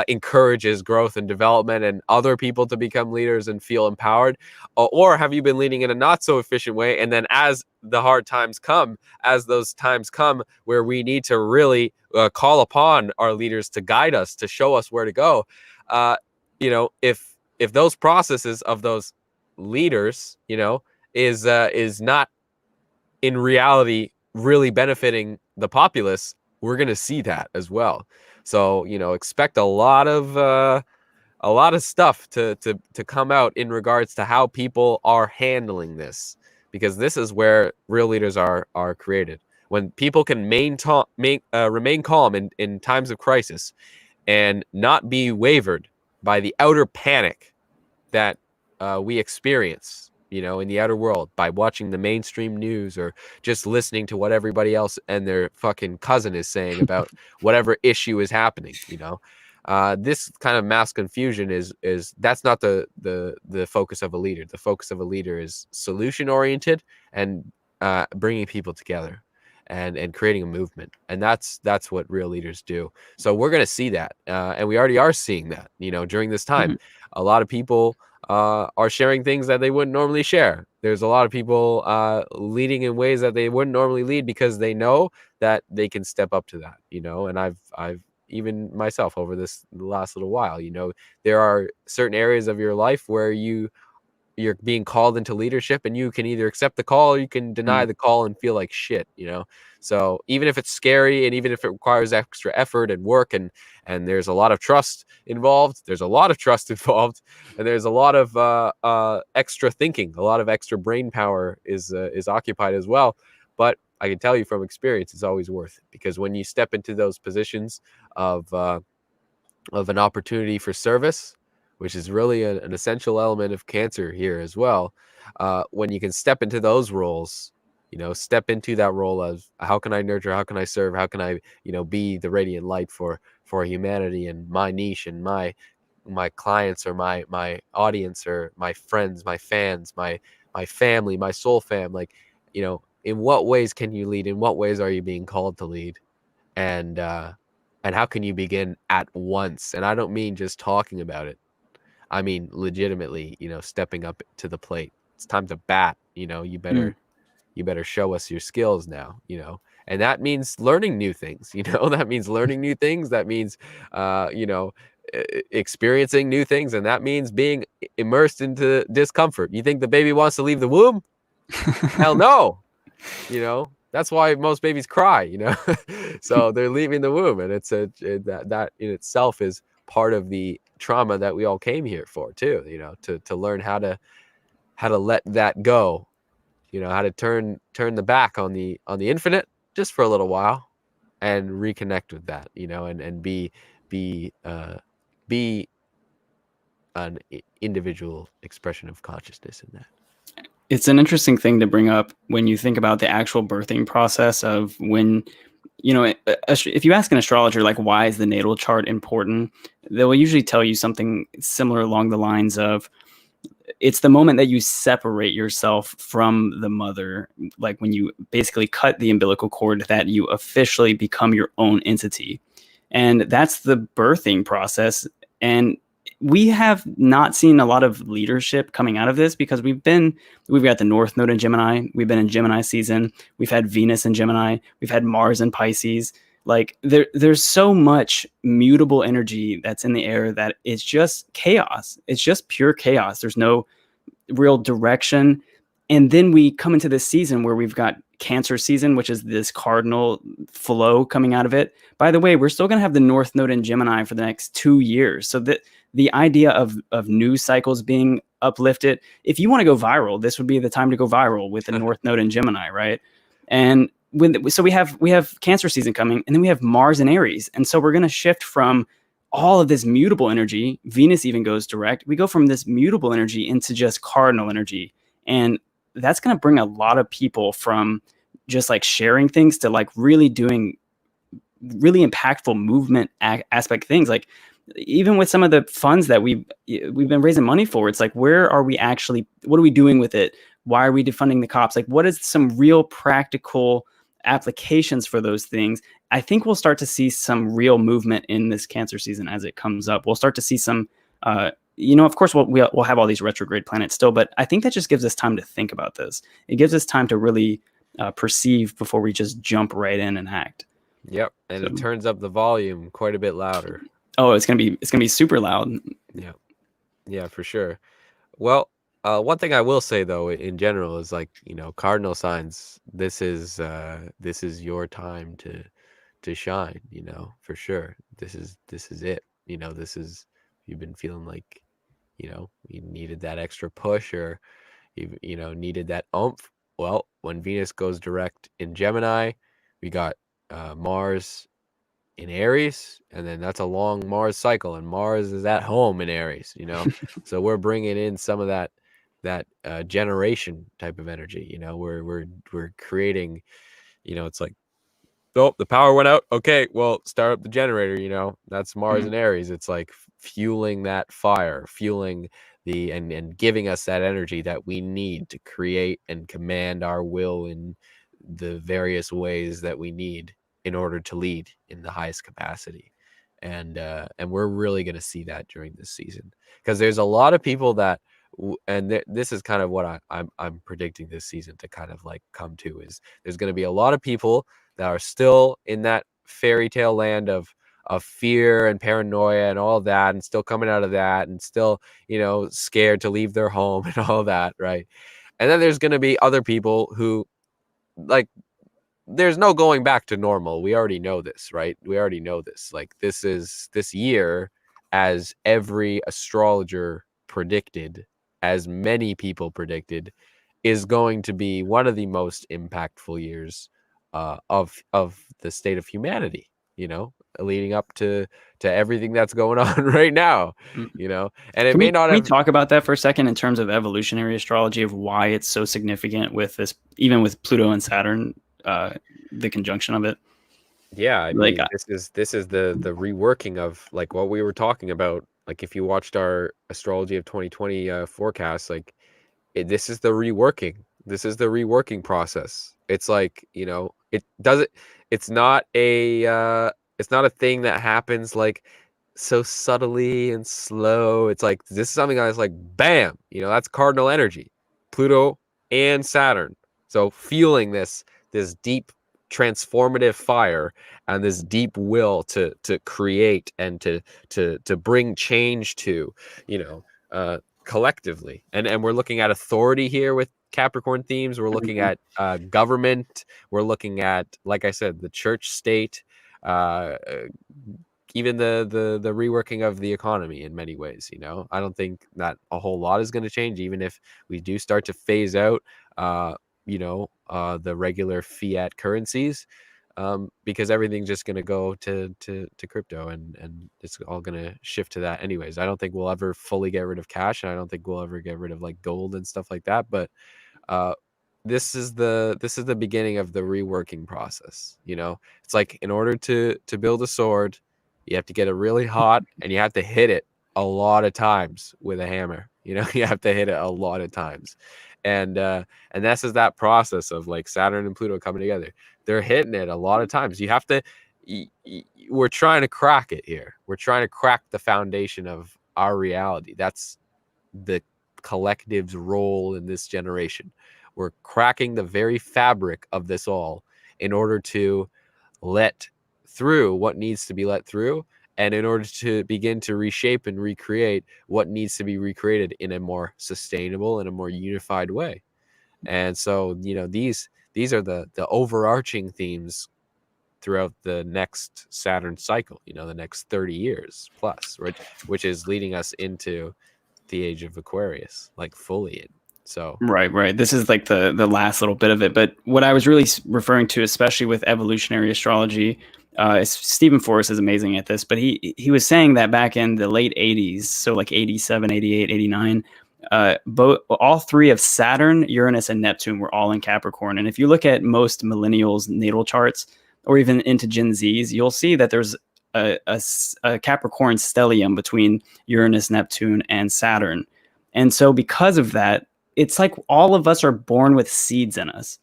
encourages growth and development and other people to become leaders and feel empowered, or have you been leading in a not so efficient way, and then as the hard times come, as those times come where we need to really call upon our leaders to guide us, to show us where to go, if those processes of those leaders is not in reality really benefiting the populace, we're going to see that as well. So expect a lot of stuff to come out in regards to how people are handling this, because this is where real leaders are created. When people can remain calm in times of crisis and not be wavered by the outer panic that we experience, in the outer world by watching the mainstream news or just listening to what everybody else and their fucking cousin is saying about whatever issue is happening. This kind of mass confusion is that's not the focus of a leader. The focus of a leader is solution oriented and bringing people together and creating a movement, and that's what real leaders do. So we're going to see that, and we already are seeing that during this time. Mhm. A lot of people are sharing things that they wouldn't normally share. There's a lot of people leading in ways that they wouldn't normally lead because they know that they can step up to that. And I've even myself over the last little while, there are certain areas of your life where you're being called into leadership, and you can either accept the call or you can deny Mm. the call and feel like shit. So even if it's scary and even if it requires extra effort and work, and there's a lot of trust involved, and there's a lot of extra thinking, a lot of extra brain power is occupied as well. But I can tell you from experience, it's always worth it, because when you step into those positions of an opportunity for service, which is really an essential element of cancer here as well. When you can step into those roles, step into that role of how can I nurture, how can I serve, how can I, be the radiant light for humanity and my niche and my clients or my audience or my friends, my fans, my family, my soul fam. Like, in what ways can you lead? In what ways are you being called to lead? And how can you begin at once? And I don't mean just talking about it. I mean legitimately, stepping up to the plate. It's time to bat. You Mm. better show us your skills now. And that means learning new things. That means learning new things. That means experiencing new things, and that means being immersed into discomfort. You think the baby wants to leave the womb? Hell no. That's why most babies cry. So they're leaving the womb, and that in itself is part of the trauma that we all came here for too, to learn how to let that go, how to turn the back on the infinite just for a little while and reconnect with that, and be be an individual expression of consciousness in that. It's an interesting thing to bring up when you think about the actual birthing process of when, if you ask an astrologer, like, why is the natal chart important? They will usually tell you something similar along the lines of, it's the moment that you separate yourself from the mother, like when you basically cut the umbilical cord, that you officially become your own entity. And that's the birthing process. And we have not seen a lot of leadership coming out of this because we've got the North Node in Gemini. We've been in Gemini season. We've had Venus in Gemini. We've had Mars in Pisces. Like there's so much mutable energy that's in the air that it's just chaos. It's just pure chaos. There's no real direction. And then we come into this season where we've got Cancer season, which is this cardinal flow coming out of it. By the way, we're still going to have the North Node in Gemini for the next 2 years. So that the idea of news cycles being uplifted, if you want to go viral, this would be the time to go viral with the North Node in Gemini, right? And so we have Cancer season coming, and then we have Mars in Aries. And so we're going to shift from all of this mutable energy. Venus even goes direct. We go from this mutable energy into just cardinal energy. And that's going to bring a lot of people from just like sharing things to like really doing really impactful movement aspect things. Like even with some of the funds that we've been raising money for, it's like, where are we actually, what are we doing with it? Why are we defunding the cops? Like, what is some real practical applications for those things? I think we'll start to see some real movement in this Cancer season as it comes up. We'll start to see some, of course, we'll have all these retrograde planets still, but I think that just gives us time to think about this. It gives us time to really perceive before we just jump right in and act. Yep, and it turns up the volume quite a bit louder. Oh, it's gonna be super loud. Yeah, for sure. Well, one thing I will say though, in general, is like, cardinal signs. This is your time to shine. For sure. This is it. You've been feeling like, you needed that extra push, or you needed that oomph. Well, when Venus goes direct in Gemini, we got Mars in Aries, and then that's a long Mars cycle, and Mars is at home in Aries, so we're bringing in some of that generation type of energy. We're creating, it's like, oh, the power went out. Okay, well, start up the generator. That's Mars and Aries. It's like fueling that fire, fueling and giving us that energy that we need to create and command our will in the various ways that we need in order to lead in the highest capacity. And we're really going to see that during this season, because there's a lot of people that this is kind of what I'm predicting this season to kind of like come to, is there's going to be a lot of people that are still in that fairy tale land of fear and paranoia and all that, and still coming out of that, and still, scared to leave their home and all that, right? And then there's going to be other people who, like, there's no going back to normal. We already know this, right? We already know this. Like, this year, as every astrologer predicted, as many people predicted, is going to be one of the most impactful years of the state of humanity, leading up to everything that's going on right now, and it may not Can we have. talk about that for a second in terms of evolutionary astrology, of why it's so significant with this, even with Pluto and Saturn, the conjunction of it? Yeah, I Like, mean, this is the reworking of, like, what we were talking about. Like, if you watched our astrology of 2020 forecast, like, this is the reworking. This is the reworking process. It's like, it doesn't. It's not a thing that happens like so subtly and slow. It's like, this is something that's like, bam. That's cardinal energy, Pluto and Saturn. So feeling this deep transformative fire and this deep will to create and to bring change to, collectively. And we're looking at authority here with Capricorn themes. We're looking at government. We're looking at, like I said, the church state, even the reworking of the economy in many ways. I don't think that a whole lot is going to change, even if we do start to phase out the regular fiat currencies, because everything's just going to go to crypto, and it's all going to shift to that anyways. I don't think we'll ever fully get rid of cash, and I don't think we'll ever get rid of like gold and stuff like that, but this is the beginning of the reworking process. It's like, in order to build a sword, you have to get it really hot, and you have to hit it a lot of times with a hammer. You have to hit it a lot of times, and this is that process of, like, Saturn and Pluto coming together. They're hitting it a lot of times. You have to. We're trying to crack it here. We're trying to crack the foundation of our reality. That's the collective's role in this generation. We're cracking the very fabric of this all in order to let through what needs to be let through, and in order to begin to reshape and recreate what needs to be recreated in a more sustainable and a more unified way. And so, these are the overarching themes throughout the next Saturn cycle, the next 30 years plus, which is leading us into the age of Aquarius, like fully in. So right. This is like the last little bit of it. But what I was really referring to, especially with evolutionary astrology, Stephen Forrest is amazing at this, but he was saying that back in the late 80s, so like 87, 88, 89, all three of Saturn, Uranus, and Neptune were all in Capricorn. And if you look at most millennials' natal charts, or even into Gen Z's, you'll see that there's a Capricorn stellium between Uranus, Neptune, and Saturn. And so because of that, it's like all of us are born with seeds in us.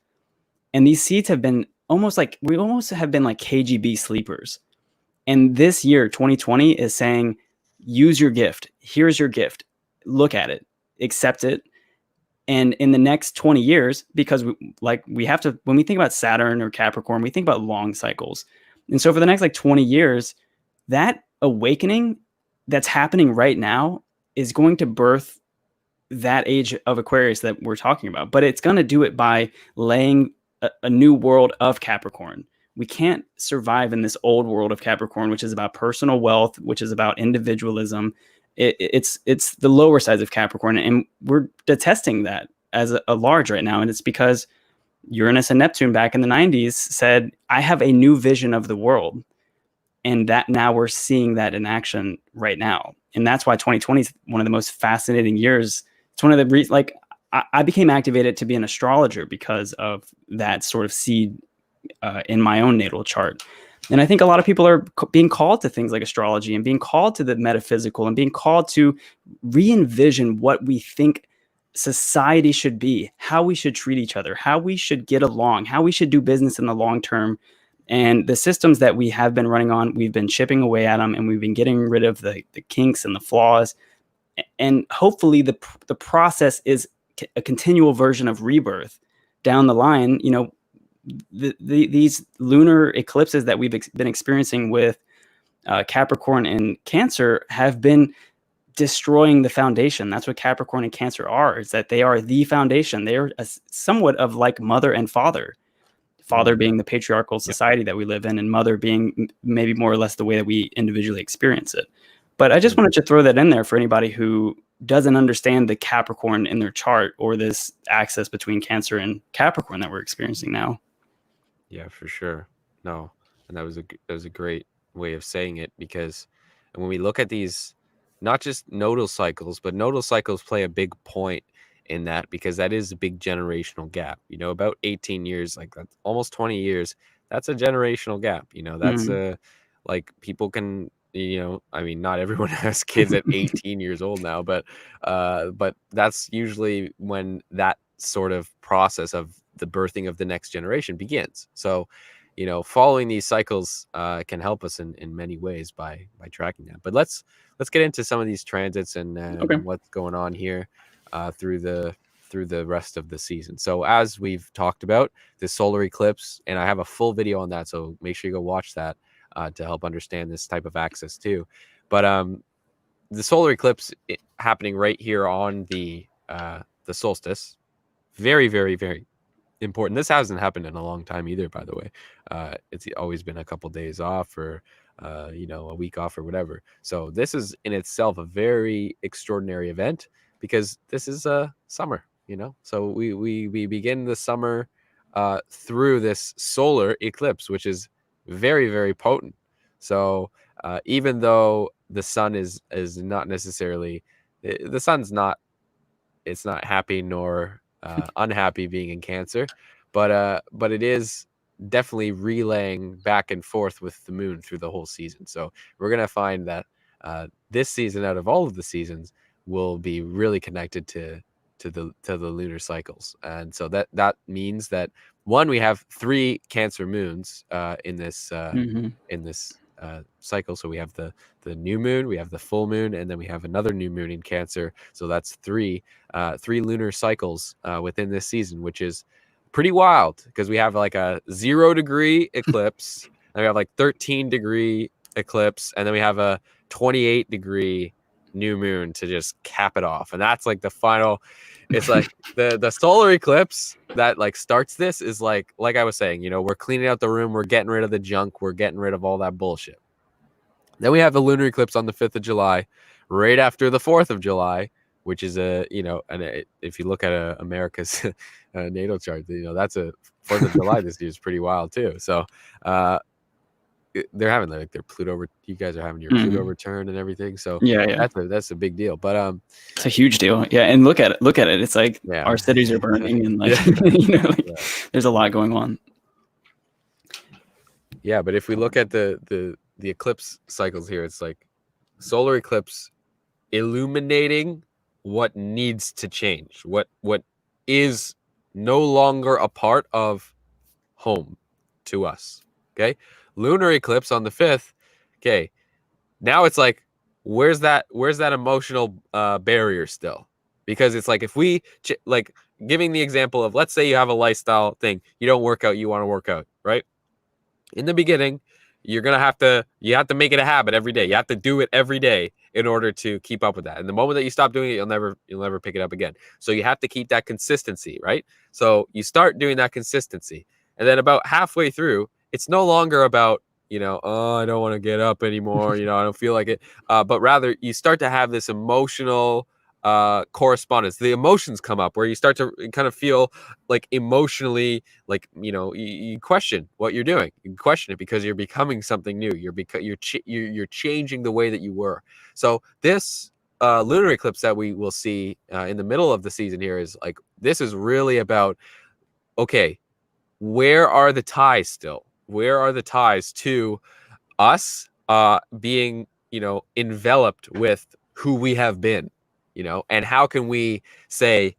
And these seeds have been we almost have been like KGB sleepers. And this year, 2020, is saying, use your gift. Here's your gift. Look at it, accept it. And in the next 20 years, because we have to, when we think about Saturn or Capricorn, we think about long cycles. And so for the next like 20 years, that awakening that's happening right now is going to birth that age of Aquarius that we're talking about. But it's going to do it by laying a new world of Capricorn. We can't survive in this old world of Capricorn, which is about personal wealth, which is about individualism. It's the lower sides of Capricorn, and we're detesting that as a large right now. And it's because Uranus and Neptune back in the 90s said, I have a new vision of the world. And that now we're seeing that in action right now. And that's why 2020 is one of the most fascinating years. It's one of the reasons, like, I became activated to be an astrologer because of that sort of seed in my own natal chart. And I think a lot of people are being called to things like astrology and being called to the metaphysical and being called to re-envision what we think society should be, how we should treat each other, how we should get along, how we should do business in the long term. And the systems that we have been running on, we've been chipping away at them, and we've been getting rid of the kinks and the flaws. And hopefully the process is a continual version of rebirth down the line. You know, these lunar eclipses that we've been experiencing with Capricorn and Cancer have been destroying the foundation. That's what Capricorn and Cancer are, is that they are the foundation. They're somewhat of like mother and father. Father being the patriarchal society that we live in, and mother being maybe more or less the way that we individually experience it. But I just wanted to throw that in there for anybody who doesn't understand the Capricorn in their chart, or this axis between Cancer and Capricorn that we're experiencing now. Yeah, for sure. No, and that was a great way of saying it, because when we look at these, not just nodal cycles, but nodal cycles play a big point in that, because that is a big generational gap. You know, about 18 years, like that's almost 20 years. That's a generational gap. You know, that's like people can, you know, I mean, not everyone has kids at 18 years old now, but that's usually when that sort of process of the birthing of the next generation begins. So, you know, following these cycles can help us in many ways by tracking that. But let's get into some of these transits and what's going on here through the rest of the season. So as we've talked about, the solar eclipse, and I have a full video on that, so make sure you go watch that to help understand this type of axis too. But the solar eclipse happening right here on the solstice, very, very, very important. This hasn't happened in a long time either, by the way. It's always been a couple days off, or you know, a week off or whatever. So this is in itself a very extraordinary event, because this is summer, you know. So we begin the summer through this solar eclipse, which is very, very potent. So even though the sun is not necessarily, the sun's not, it's not happy nor unhappy being in Cancer, but it is definitely relaying back and forth with the moon through the whole season. So we're gonna find that this season, out of all of the seasons, will be really connected to the lunar cycles. And so that means that, one, we have 3 Cancer moons in this cycle. So we have the new moon, we have the full moon, and then we have another new moon in Cancer. So that's 3 lunar cycles within this season, which is pretty wild, because we have like a 0-degree eclipse, and we have like 13-degree eclipse, and then we have a 28-degree new moon to just cap it off. And that's like the final. It's like the solar eclipse that like starts this is like I was saying, you know, we're cleaning out the room, we're getting rid of the junk, we're getting rid of all that bullshit. Then we have the lunar eclipse on the 5th of July, right after the 4th of July, which is if you look at America's natal chart, you know, that's a 4th of July this year is pretty wild too. So they're having like their Pluto. You guys are having your Pluto return and everything. So yeah, that's a big deal. But it's a huge deal. Yeah, and look at it. It's like our cities are burning, and like you know, like, there's a lot going on. Yeah, but if we look at the eclipse cycles here, it's like solar eclipse illuminating what needs to change, what is no longer a part of home to us. Okay, lunar eclipse on the 5th. Okay, now it's like, where's that emotional barrier still? Because it's like, if we like giving the example of, let's say you have a lifestyle thing, you don't work out, you want to work out, right? In the beginning, you have to make it a habit every day. You have to do it every day in order to keep up with that. And the moment that you stop doing it, you'll never pick it up again. So you have to keep that consistency, right? So you start doing that consistency, and then about halfway through, it's no longer about, you know, oh, I don't want to get up anymore, you know, I don't feel like it. But rather, you start to have this emotional correspondence. The emotions come up where you start to kind of feel like emotionally, like, you question what you're doing. You question it because you're becoming something new. You're changing the way that you were. So this lunar eclipse that we will see in the middle of the season here is like, this is really about, okay, where are the ties still? Where are the ties to us being, enveloped with who we have been, and how can we say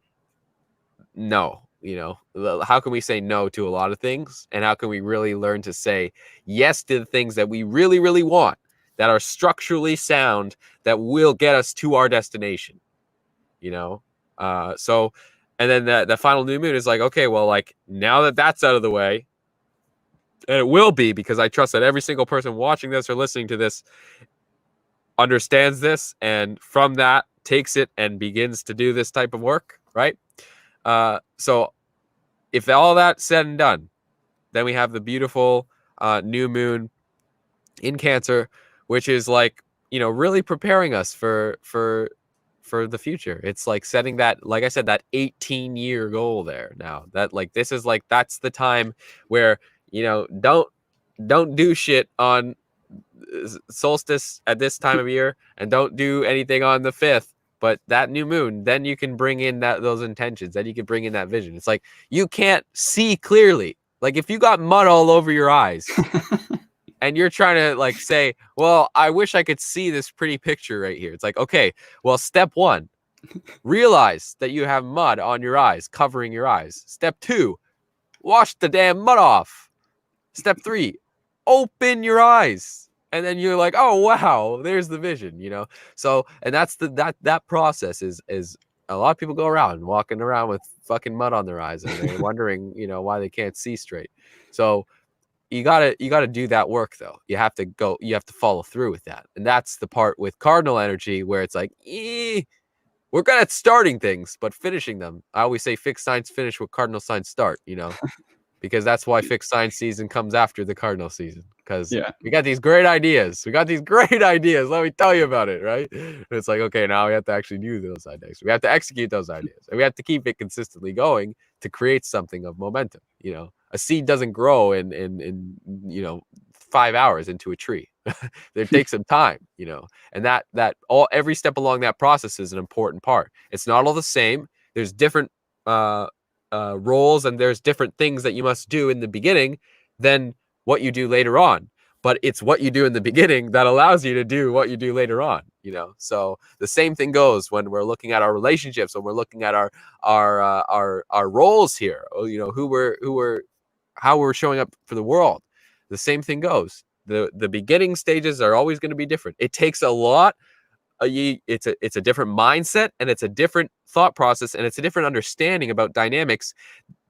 no? How can we say no to a lot of things, and how can we really learn to say yes to the things that we really, really want, that are structurally sound, that will get us to our destination, so, and then the final new moon is like, okay, well, like, now that that's out of the way, and it will be, because I trust that every single person watching this or listening to this understands this, and from that takes it and begins to do this type of work, right? So if all that's said and done, then we have the beautiful new moon in Cancer, which is like, really preparing us for the future. It's like setting that, like I said, that 18-year goal there. Now that, like, this is like, that's the time where, don't do shit on solstice at this time of year, and don't do anything on the 5th. But that new moon, then you can bring in those intentions, then you can bring in that vision. It's like, you can't see clearly. Like, if you got mud all over your eyes and you're trying to, like, say, well, I wish I could see this pretty picture right here. It's like, okay, well, step 1, realize that you have mud on your eyes, covering your eyes. Step 2, wash the damn mud off. Step 3, open your eyes. And then you're like, oh, wow, there's the vision, So, and that's that process is a lot of people go around walking around with fucking mud on their eyes, and they're wondering, why they can't see straight. So you gotta do that work, though. You have to follow through with that. And that's the part with cardinal energy where it's like, we're good at starting things, but finishing them. I always say fixed signs finish what cardinal signs start, because that's why fixed sign season comes after the cardinal season, because we got these great ideas. Let me tell you about it, right? And it's like, okay, now we have to actually do those ideas. We have to execute those ideas, and we have to keep it consistently going to create something of momentum. A seed doesn't grow in 5 hours into a tree. It takes some time, and every step along that process is an important part. It's not all the same. There's different roles, and there's different things that you must do in the beginning than what you do later on, but it's what you do in the beginning that allows you to do what you do later on. So the same thing goes when we're looking at our relationships, when we're looking at our roles here, how we're showing up for the world. The same thing goes. The beginning stages are always going to be different. It takes a lot. It's a different mindset, and it's a different thought process, and it's a different understanding about dynamics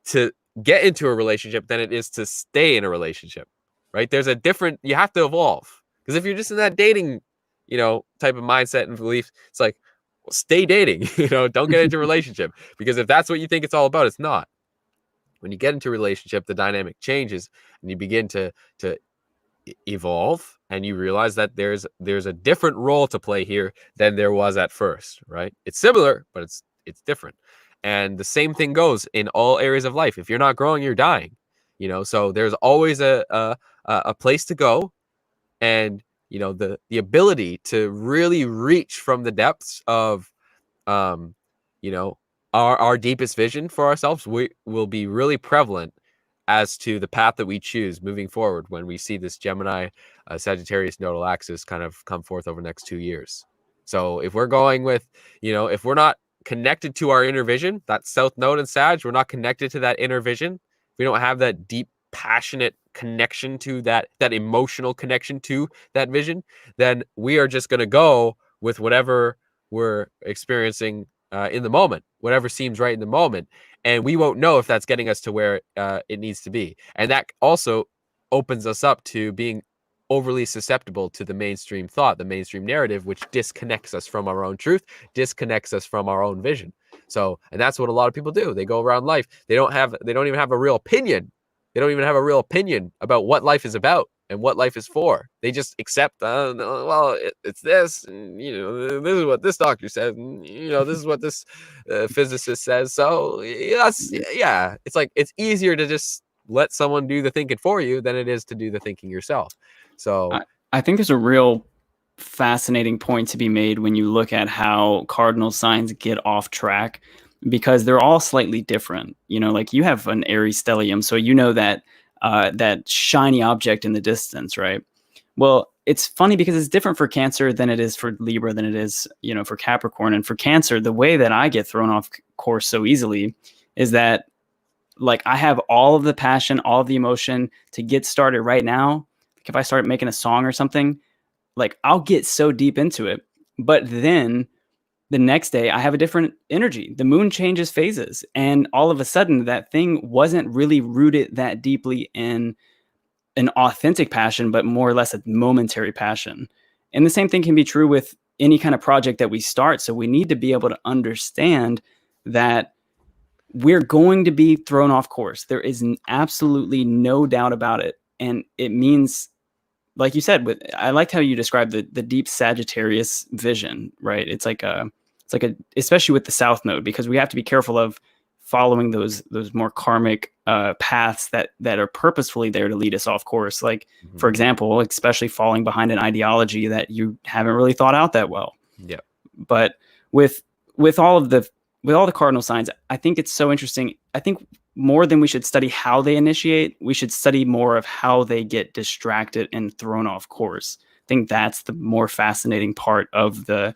to get into a relationship than it is to stay in a relationship, right? You have to evolve, because if you're just in that dating, type of mindset and belief, it's like, well, stay dating, don't get into a relationship, because if that's what you think it's all about, it's not. When you get into a relationship, the dynamic changes, and you begin to evolve, and you realize that there's a different role to play here than there was at first, right? It's similar, but it's different. And the same thing goes in all areas of life. If you're not growing, you're dying, so there's always a place to go, and the ability to really reach from the depths of our deepest vision for ourselves will be really prevalent as to the path that we choose moving forward when we see this Gemini Sagittarius nodal axis kind of come forth over the next 2 years. So if we're going with, if we're not connected to our inner vision, that South Node in Sag, we're not connected to that inner vision, we don't have that deep, passionate connection to that emotional connection to that vision, then we are just going to go with whatever we're experiencing in the moment, whatever seems right in the moment. And we won't know if that's getting us to where it needs to be. And that also opens us up to being overly susceptible to the mainstream thought, the mainstream narrative, which disconnects us from our own truth, disconnects us from our own vision. So, and that's what a lot of people do. They go around life. They don't even have a real opinion. They don't even have a real opinion about what life is about. and what life is for. They just accept, no, well, it's this, and this is what this doctor says, and this is what this physicist says. So yeah, it's like it's easier to just let someone do the thinking for you than it is to do the thinking yourself. So I think there's a real fascinating point to be made when you look at how cardinal signs get off track, because they're all slightly different. Like you have an Aries stellium, so that that shiny object in the distance, right? Well, it's funny because it's different for Cancer than it is for Libra, than it is, for Capricorn. And for Cancer, the way that I get thrown off course so easily is that, like, I have all of the passion, all of the emotion to get started right now. Like if I start making a song or something, like I'll get so deep into it. But then the next day I have a different energy. The moon changes phases. And all of a sudden that thing wasn't really rooted that deeply in an authentic passion, but more or less a momentary passion. And the same thing can be true with any kind of project that we start. So we need to be able to understand that we're going to be thrown off course. There is absolutely no doubt about it. And it means, like you said, I liked how you described the deep Sagittarius vision, right? It's like especially with the South Node, because we have to be careful of following those more karmic paths that are purposefully there to lead us off course. Like, for example, especially falling behind an ideology that you haven't really thought out that well. Yeah. But with all the cardinal signs, I think it's so interesting. I think more than we should study how they initiate, we should study more of how they get distracted and thrown off course. I think that's the more fascinating part of the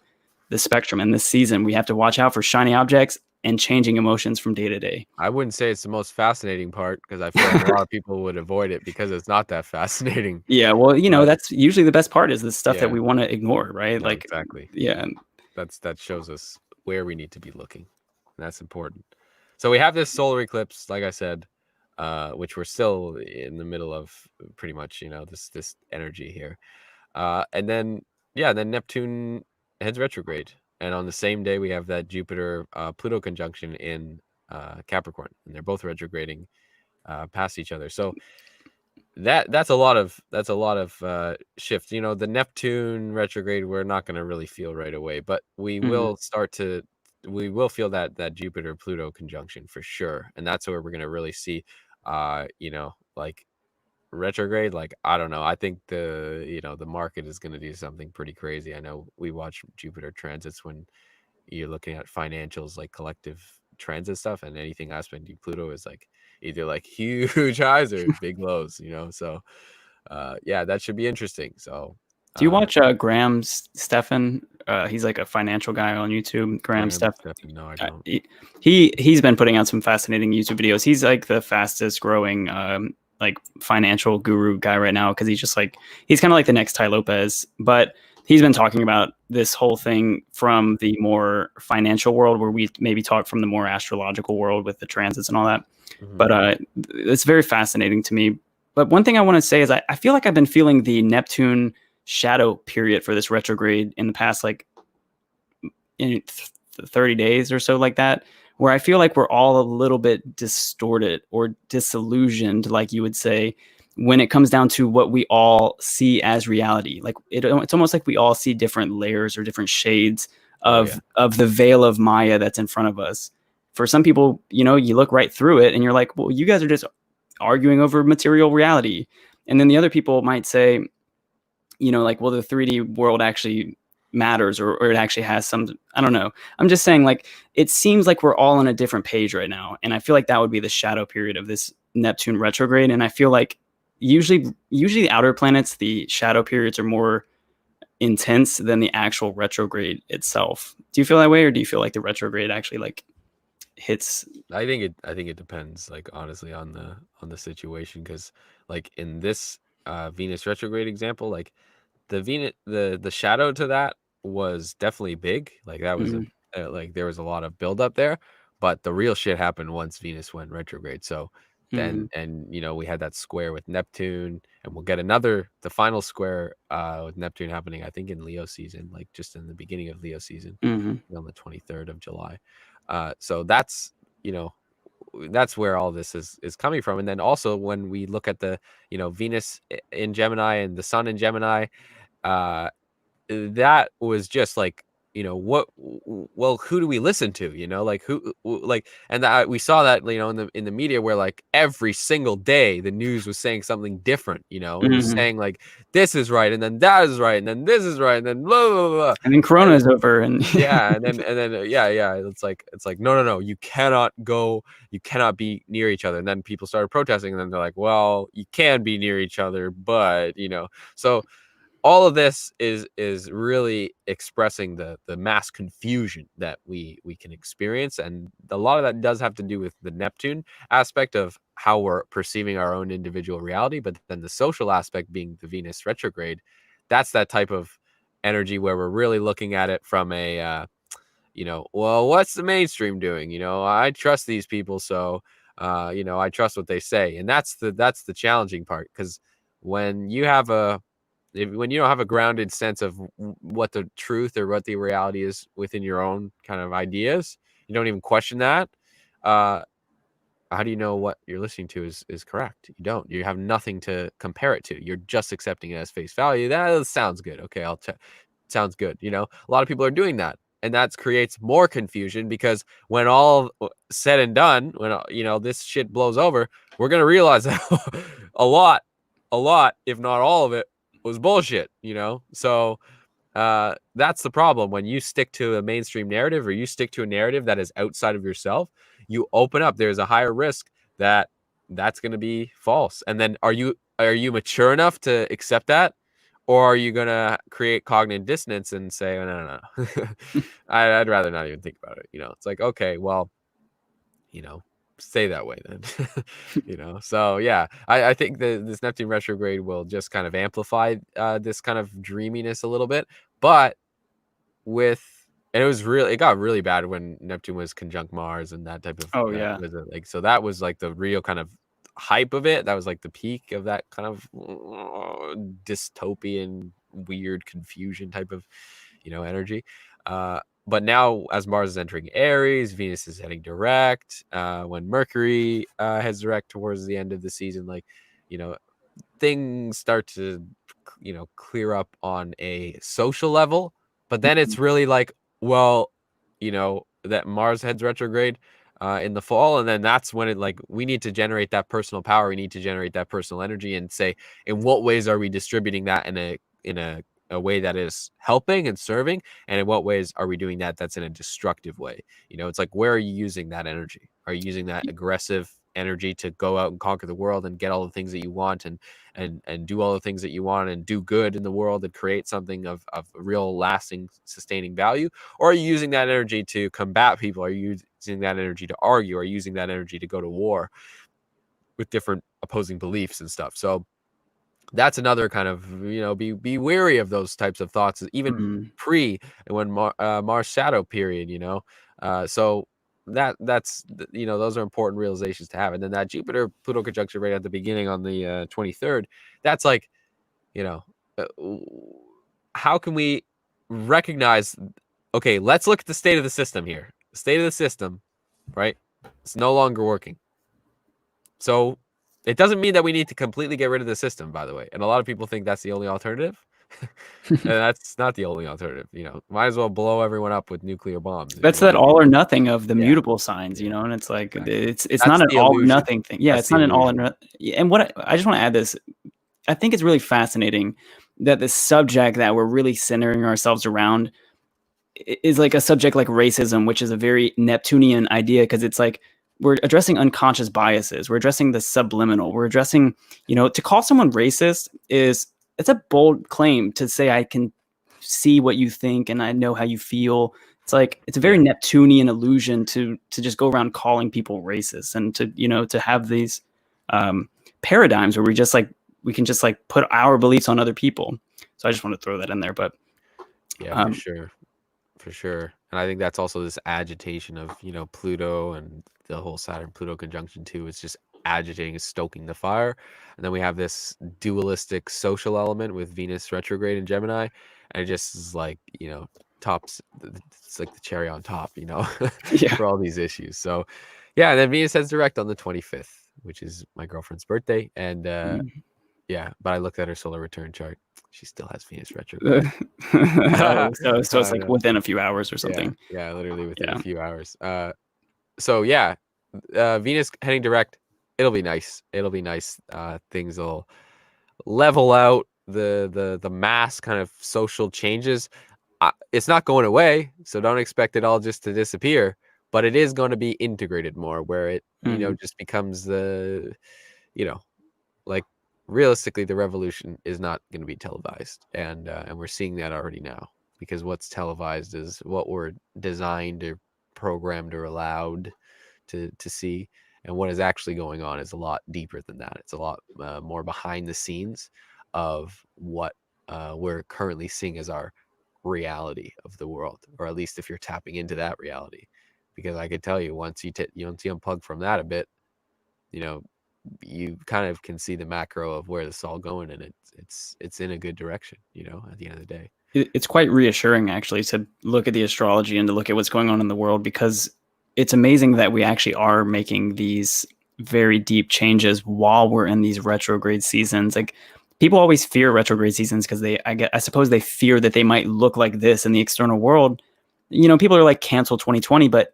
spectrum. And this season, we have to watch out for shiny objects and changing emotions from day to day. I wouldn't say it's the most fascinating part, because I feel like a lot of people would avoid it because it's not that fascinating. Yeah, well, that's usually the best part, is the stuff that we want to ignore, right? No, like, exactly. Yeah. That shows us where we need to be looking. And that's important. So we have this solar eclipse, like I said, which we're still in the middle of, pretty much, this energy here. And then Neptune heads retrograde. And on the same day, we have that Jupiter Pluto conjunction in Capricorn, and they're both retrograding past each other. So that's a lot of shifts. The Neptune retrograde we're not going to really feel right away, but we will feel that Jupiter Pluto conjunction for sure, and that's where we're going to really see like retrograde. Like, I don't know, I think the market is going to do something pretty crazy. I know we watch Jupiter transits when you're looking at financials, like collective transit stuff, and anything aspecting Pluto is like either like huge highs or big lows, so that should be interesting. So do you watch Graham Stephan? He's like a financial guy on YouTube. Graham Stephan. No, I don't. He's been putting out some fascinating YouTube videos. He's like the fastest growing like financial guru guy right now, because he's kind of like the next Tai Lopez. But he's been talking about this whole thing from the more financial world, where we maybe talk from the more astrological world with the transits and all that. But it's very fascinating to me. But one thing I want to say is I feel like I've been feeling the Neptune shadow period for this retrograde in the past, like in 30 days or so, like that, where I feel like we're all a little bit distorted or disillusioned, like you would say, when it comes down to what we all see as reality. Like it's almost like we all see different layers or different shades of the veil of Maya that's in front of us. For some people, you look right through it and you're like, well, you guys are just arguing over material reality. And then the other people might say, like, well, the 3D world actually matters, or it actually has some, I don't know. I'm just saying, like, it seems like we're all on a different page right now. And I feel like that would be the shadow period of this Neptune retrograde. And I feel like usually the outer planets, the shadow periods are more intense than the actual retrograde itself. Do you feel that way, or do you feel like the retrograde actually like hits? I think it depends, like, honestly, on the situation, because like in this Venus retrograde example, like the shadow to that was definitely big. Like that was like there was a lot of buildup there, but the real shit happened once Venus went retrograde. So then and we had that square with Neptune, and we'll get the final square with Neptune happening, I think, in Leo season, like just in the beginning of Leo season, on the 23rd of July. So that's that's where all this is coming from. And then also when we look at the, Venus in Gemini and the Sun in Gemini, uh, that was just like, what, well, who do we listen to, like like, and we saw that, in the media, where like every single day the news was saying something different. It was Mhm. saying like this is right, and then that is right, and then this is right, and then blah blah blah. And then Corona is over, and Yeah, and then yeah, it's like no, you cannot go, you cannot be near each other. And then people started protesting, and then they're like, well, you can be near each other, but so all of this is really expressing the mass confusion that we can experience, and a lot of that does have to do with the Neptune aspect of how we're perceiving our own individual reality. But then the social aspect being the Venus retrograde, that's that type of energy where we're really looking at it from a well, what's the mainstream doing? I trust these people, so I trust what they say. And that's the challenging part, because when you have when you don't have a grounded sense of what the truth or what the reality is within your own kind of ideas, you don't even question that. Uh, how do you know what you're listening to is correct? You don't. You have nothing to compare it to. You're just accepting it as face value. That sounds good. Okay, sounds good. A lot of people are doing that, and that creates more confusion, because when all said and done, when this shit blows over, we're gonna realize that a lot, if not all of it, was bullshit. So that's the problem. When you stick to a mainstream narrative, or you stick to a narrative that is outside of yourself, you open up. There's a higher risk that that's going to be false. And then are you mature enough to accept that, or are you going to create cognitive dissonance and say, oh, no. I'd rather not even think about it. It's like, okay, well, stay that way then. So yeah, I think this Neptune retrograde will just kind of amplify this kind of dreaminess a little bit. But it got really bad when Neptune was conjunct Mars, and that type of oh yeah, like, so that was like the real kind of hype of it. That was like the peak of that kind of dystopian, weird confusion type of energy. But now, as Mars is entering Aries, Venus is heading direct. When Mercury heads direct towards the end of the season, like, things start to, clear up on a social level. But then it's really like, well, that Mars heads retrograde in the fall, and then that's when we need to generate that personal power. We need to generate that personal energy, and say, in what ways are we distributing that in a way that is helping and serving, and in what ways are we doing that's in a destructive way? It's like, where are you using that energy? Are you using that aggressive energy to go out and conquer the world and get all the things that you want, and do all the things that you want, and do good in the world, and create something of real, lasting, sustaining value? Or are you using that energy to combat people? Are you using that energy to argue? Are you using that energy to go to war with different opposing beliefs and stuff? So that's another kind of, be wary of those types of thoughts, even Mhm. pre when Mars shadow period. So that's those are important realizations to have. And then that Jupiter Pluto conjunction right at the beginning on the 23rd, that's like, you know uh, how can we recognize, okay, let's look at the state of the system here. The state of the system, right? It's no longer working. So it doesn't mean that we need to completely get rid of the system, by the way. And a lot of people think that's the only alternative. And that's not the only alternative. Might as well blow everyone up with nuclear bombs if you That's want that to do all or that. nothing of the Yeah, mutable signs, yeah, and it's like exactly. it's not That's an the all or illusion. nothing thing. Yeah, That's it's the not an all illusion. or and what I just want to add this. I think it's really fascinating that the subject that we're really centering ourselves around is like a subject like racism, which is a very Neptunian idea, because it's like we're addressing unconscious biases, we're addressing the subliminal, we're addressing, to call someone racist it's a bold claim to say I can see what you think and I know how you feel. It's like it's a very Yeah. Neptunian illusion to just go around calling people racist, and to have these paradigms where we can just like put our beliefs on other people. So I just want to throw that in there. But Yeah, for um, sure. For sure. And I think that's also this agitation of, Pluto, and the whole Saturn Pluto conjunction too. It's just agitating, stoking the fire. And then we have this dualistic social element with Venus retrograde in Gemini. And it just is like, tops, it's like the cherry on top, yeah. for all these issues. So Yeah, and then Venus heads direct on the 25th, which is my girlfriend's birthday. And yeah, but I looked at her solar return chart. She still has Venus retrograde. Oh, so it's I like know. within a few hours or Yeah, something. yeah, literally within a Yeah. few hours. So yeah, Venus heading direct. It'll be nice. It'll be nice. Things will level out. The mass kind of social changes. It's not going away, so don't expect it all just to disappear. But it is going to be integrated more, where it Mhm. just becomes you know like realistically, the revolution is not going to be televised, and we're seeing that already now, because what's televised is what we're designed or programmed or allowed to see, and what is actually going on is a lot deeper than that. It's a lot more behind the scenes of what we're currently seeing as our reality of the world, or at least if you're tapping into that reality, because I could tell you, once once you unplug from that a bit, you know you kind of can see the macro of where this is all going, and it's in a good direction, at the end of the day. It's quite reassuring actually to look at the astrology and to look at what's going on in the world, because it's amazing that we actually are making these very deep changes while we're in these retrograde seasons. Like, people always fear retrograde seasons because I suppose they fear that they might look like this in the external world. People are like, cancel 2020, but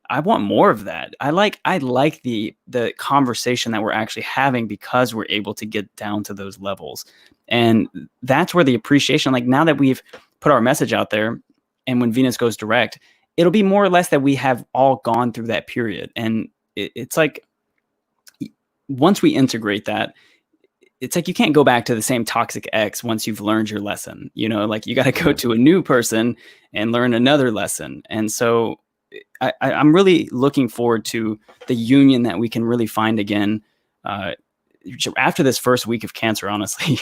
I want more of that. I like the conversation that we're actually having, because we're able to get down to those levels. And that's where the appreciation, like, now that we've put our message out there, and when Venus goes direct, it'll be more or less that we have all gone through that period. And it's like, once we integrate that, it's like you can't go back to the same toxic ex once you've learned your lesson. Like, you got to go Yeah. to a new person and learn another lesson. And so I'm really looking forward to the union that we can really find again after this first week of Cancer, honestly.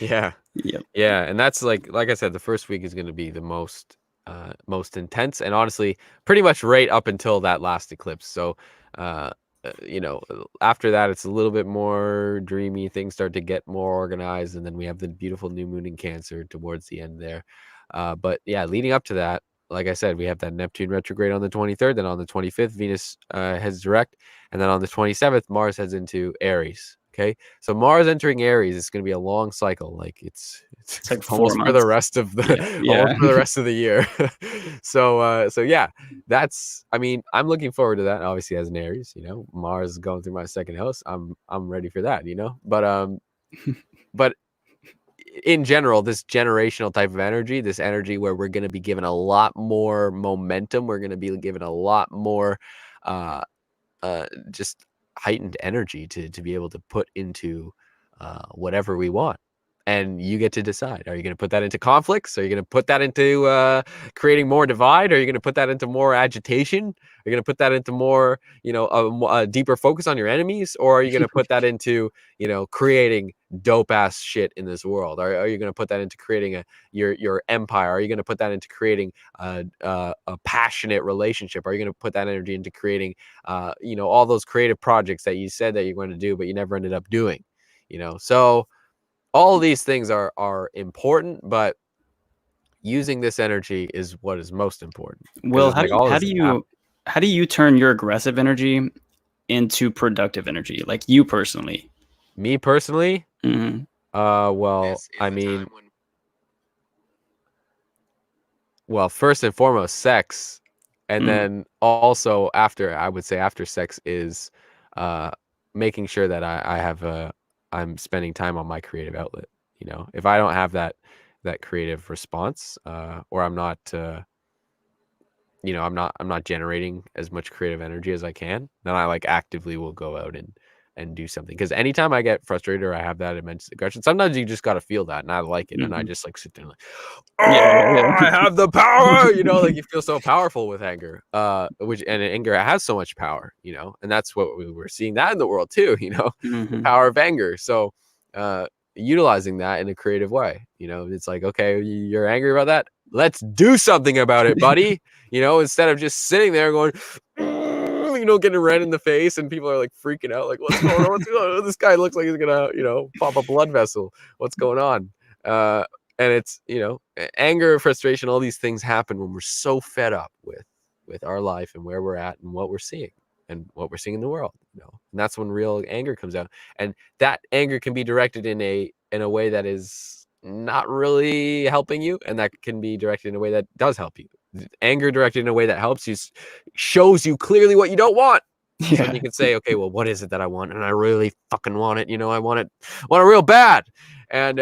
Yeah. Yep. Yeah, and that's like I said, the first week is going to be the most intense, and honestly, pretty much right up until that last eclipse. So, uh, after that, it's a little bit more dreamy. Things start to get more organized, and then we have the beautiful new moon in Cancer towards the end there. But yeah, leading up to that, like I said, we have that Neptune retrograde on the 23rd. Then on the 25th, Venus heads direct, and then on the 27th, Mars heads into Aries. Okay, so Mars entering Aries is going to be a long cycle. Like It's like almost for 4 months. the rest of Yeah. the almost Yeah. for the rest of the year. So yeah, I mean, I'm looking forward to that. Obviously, as an Aries, Mars is going through my second house. I'm ready for that, but in general, this generational type of energy, this energy where we're going to be given a lot more momentum, we're going to be given a lot more uh just heightened energy to be able to put into whatever we want. And you get to decide. Are you going to put that into conflicts? Are you going to put that into creating more divide? Are you going to put that into more agitation? Are you going to put that into more, a deeper focus on your enemies? Or are you going to put that into, creating dope ass shit in this world? Are you going to put that into creating your empire? Are you going to put that into creating a passionate relationship? Are you going to put that energy into creating all those creative projects that you said that you're going to do, but you never ended up doing, so all of these things are important, but using this energy is what is most important, because Will, it's like all how this do is you how do you turn your aggressive energy into productive energy, like you personally? me personally. Hmm. Well, I mean, well, first and foremost, sex, and Hmm. then also after, I would say after sex is uh making sure that I have I'm spending time on my creative outlet. If I don't have that creative response, or I'm not I'm not generating as much creative energy as I can, then I actively will go out and do something. Because anytime I get frustrated or I have that immense aggression, sometimes you just got to feel that, and I like it, and I Hmm. just sit there and Yeah, oh, yeah, I have the power, you feel so powerful with anger, and anger has so much power, and that's what we're seeing that in the world too, yeah. the Hmm. power of anger. So utilizing that in a creative way, it's like, okay, you're angry about that, let's do something about it, buddy. Instead of just sitting there going, getting red in the face, and people are freaking out, what's going on? What's going on? This guy looks like he's gonna, pop a blood vessel. What's going on? And it's, anger, frustration, all these things happen when we're so fed up with our life and where we're at and what we're seeing. and what we're seeing in the world, you know. And that's when real anger comes out. And that anger can be directed in a way that is not really helping you, and that can be directed in a way that does help you. Anger directed in a way that helps you shows you clearly what you don't want. So then Yeah. you can say, okay, well, what is it that I want? And I really fucking want it. You know, I want it real bad. And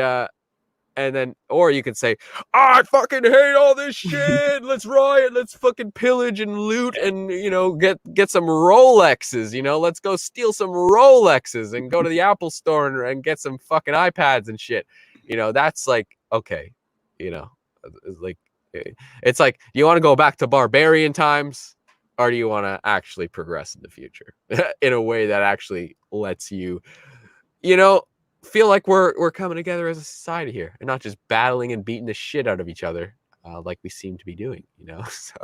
then, or you could say, I fucking hate all this shit. Let's riot. Let's fucking pillage and loot and, you know, get some Rolexes. You know, let's go steal some Rolexes and go to the Apple store and get some fucking iPads and shit. You know, that's like, okay, you know, it's like, do you want to go back to barbarian times, or do you want to actually progress in the future in a way that actually lets you, you know, feel like we're coming together as a society here and not just battling and beating the shit out of each other like we seem to be doing, you know? So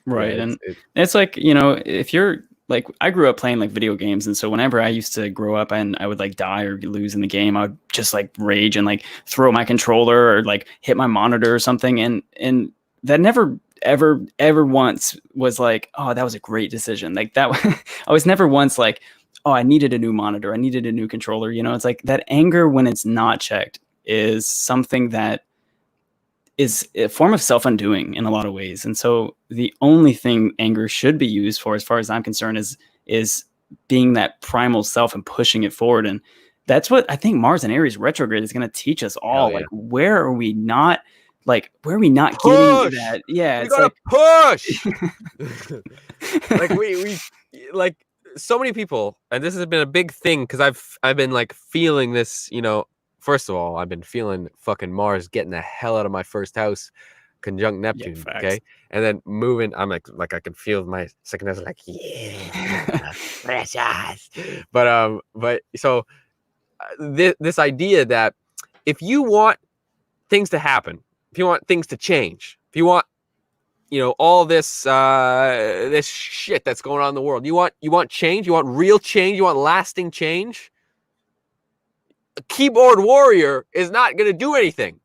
Right. yeah, And it's like, you know, if you're like, I grew up playing like video games. And so whenever I used to grow up and I would like die or lose in the game, I would just like rage and like throw my controller or like hit my monitor or something. And that never ever once was like, oh, that was a great decision. Like that, I was never once like, oh, I needed a new monitor. I needed a new controller. You know, it's like that anger when it's not checked is something that is a form of self-undoing in a lot of ways. And so the only thing anger should be used for, as far as I'm concerned, is being that primal self and pushing it forward. And that's what I think Mars and Aries retrograde is going to teach us all. yeah. Like, where are we not getting that? Yeah, We it's gotta like push. Like we like so many people, and this has been a big thing because I've been like feeling this, you know. First of all, I've been feeling fucking Mars getting the hell out of my first house, conjunct Neptune. facts. Okay, and then moving, I'm like I can feel my second house like, yeah, precious. But so this idea that if you want things to happen, if you want things to change, if you want, you know, all this this shit that's going on in the world, you want change, you want real change, you want lasting change, a keyboard warrior is not going to do anything.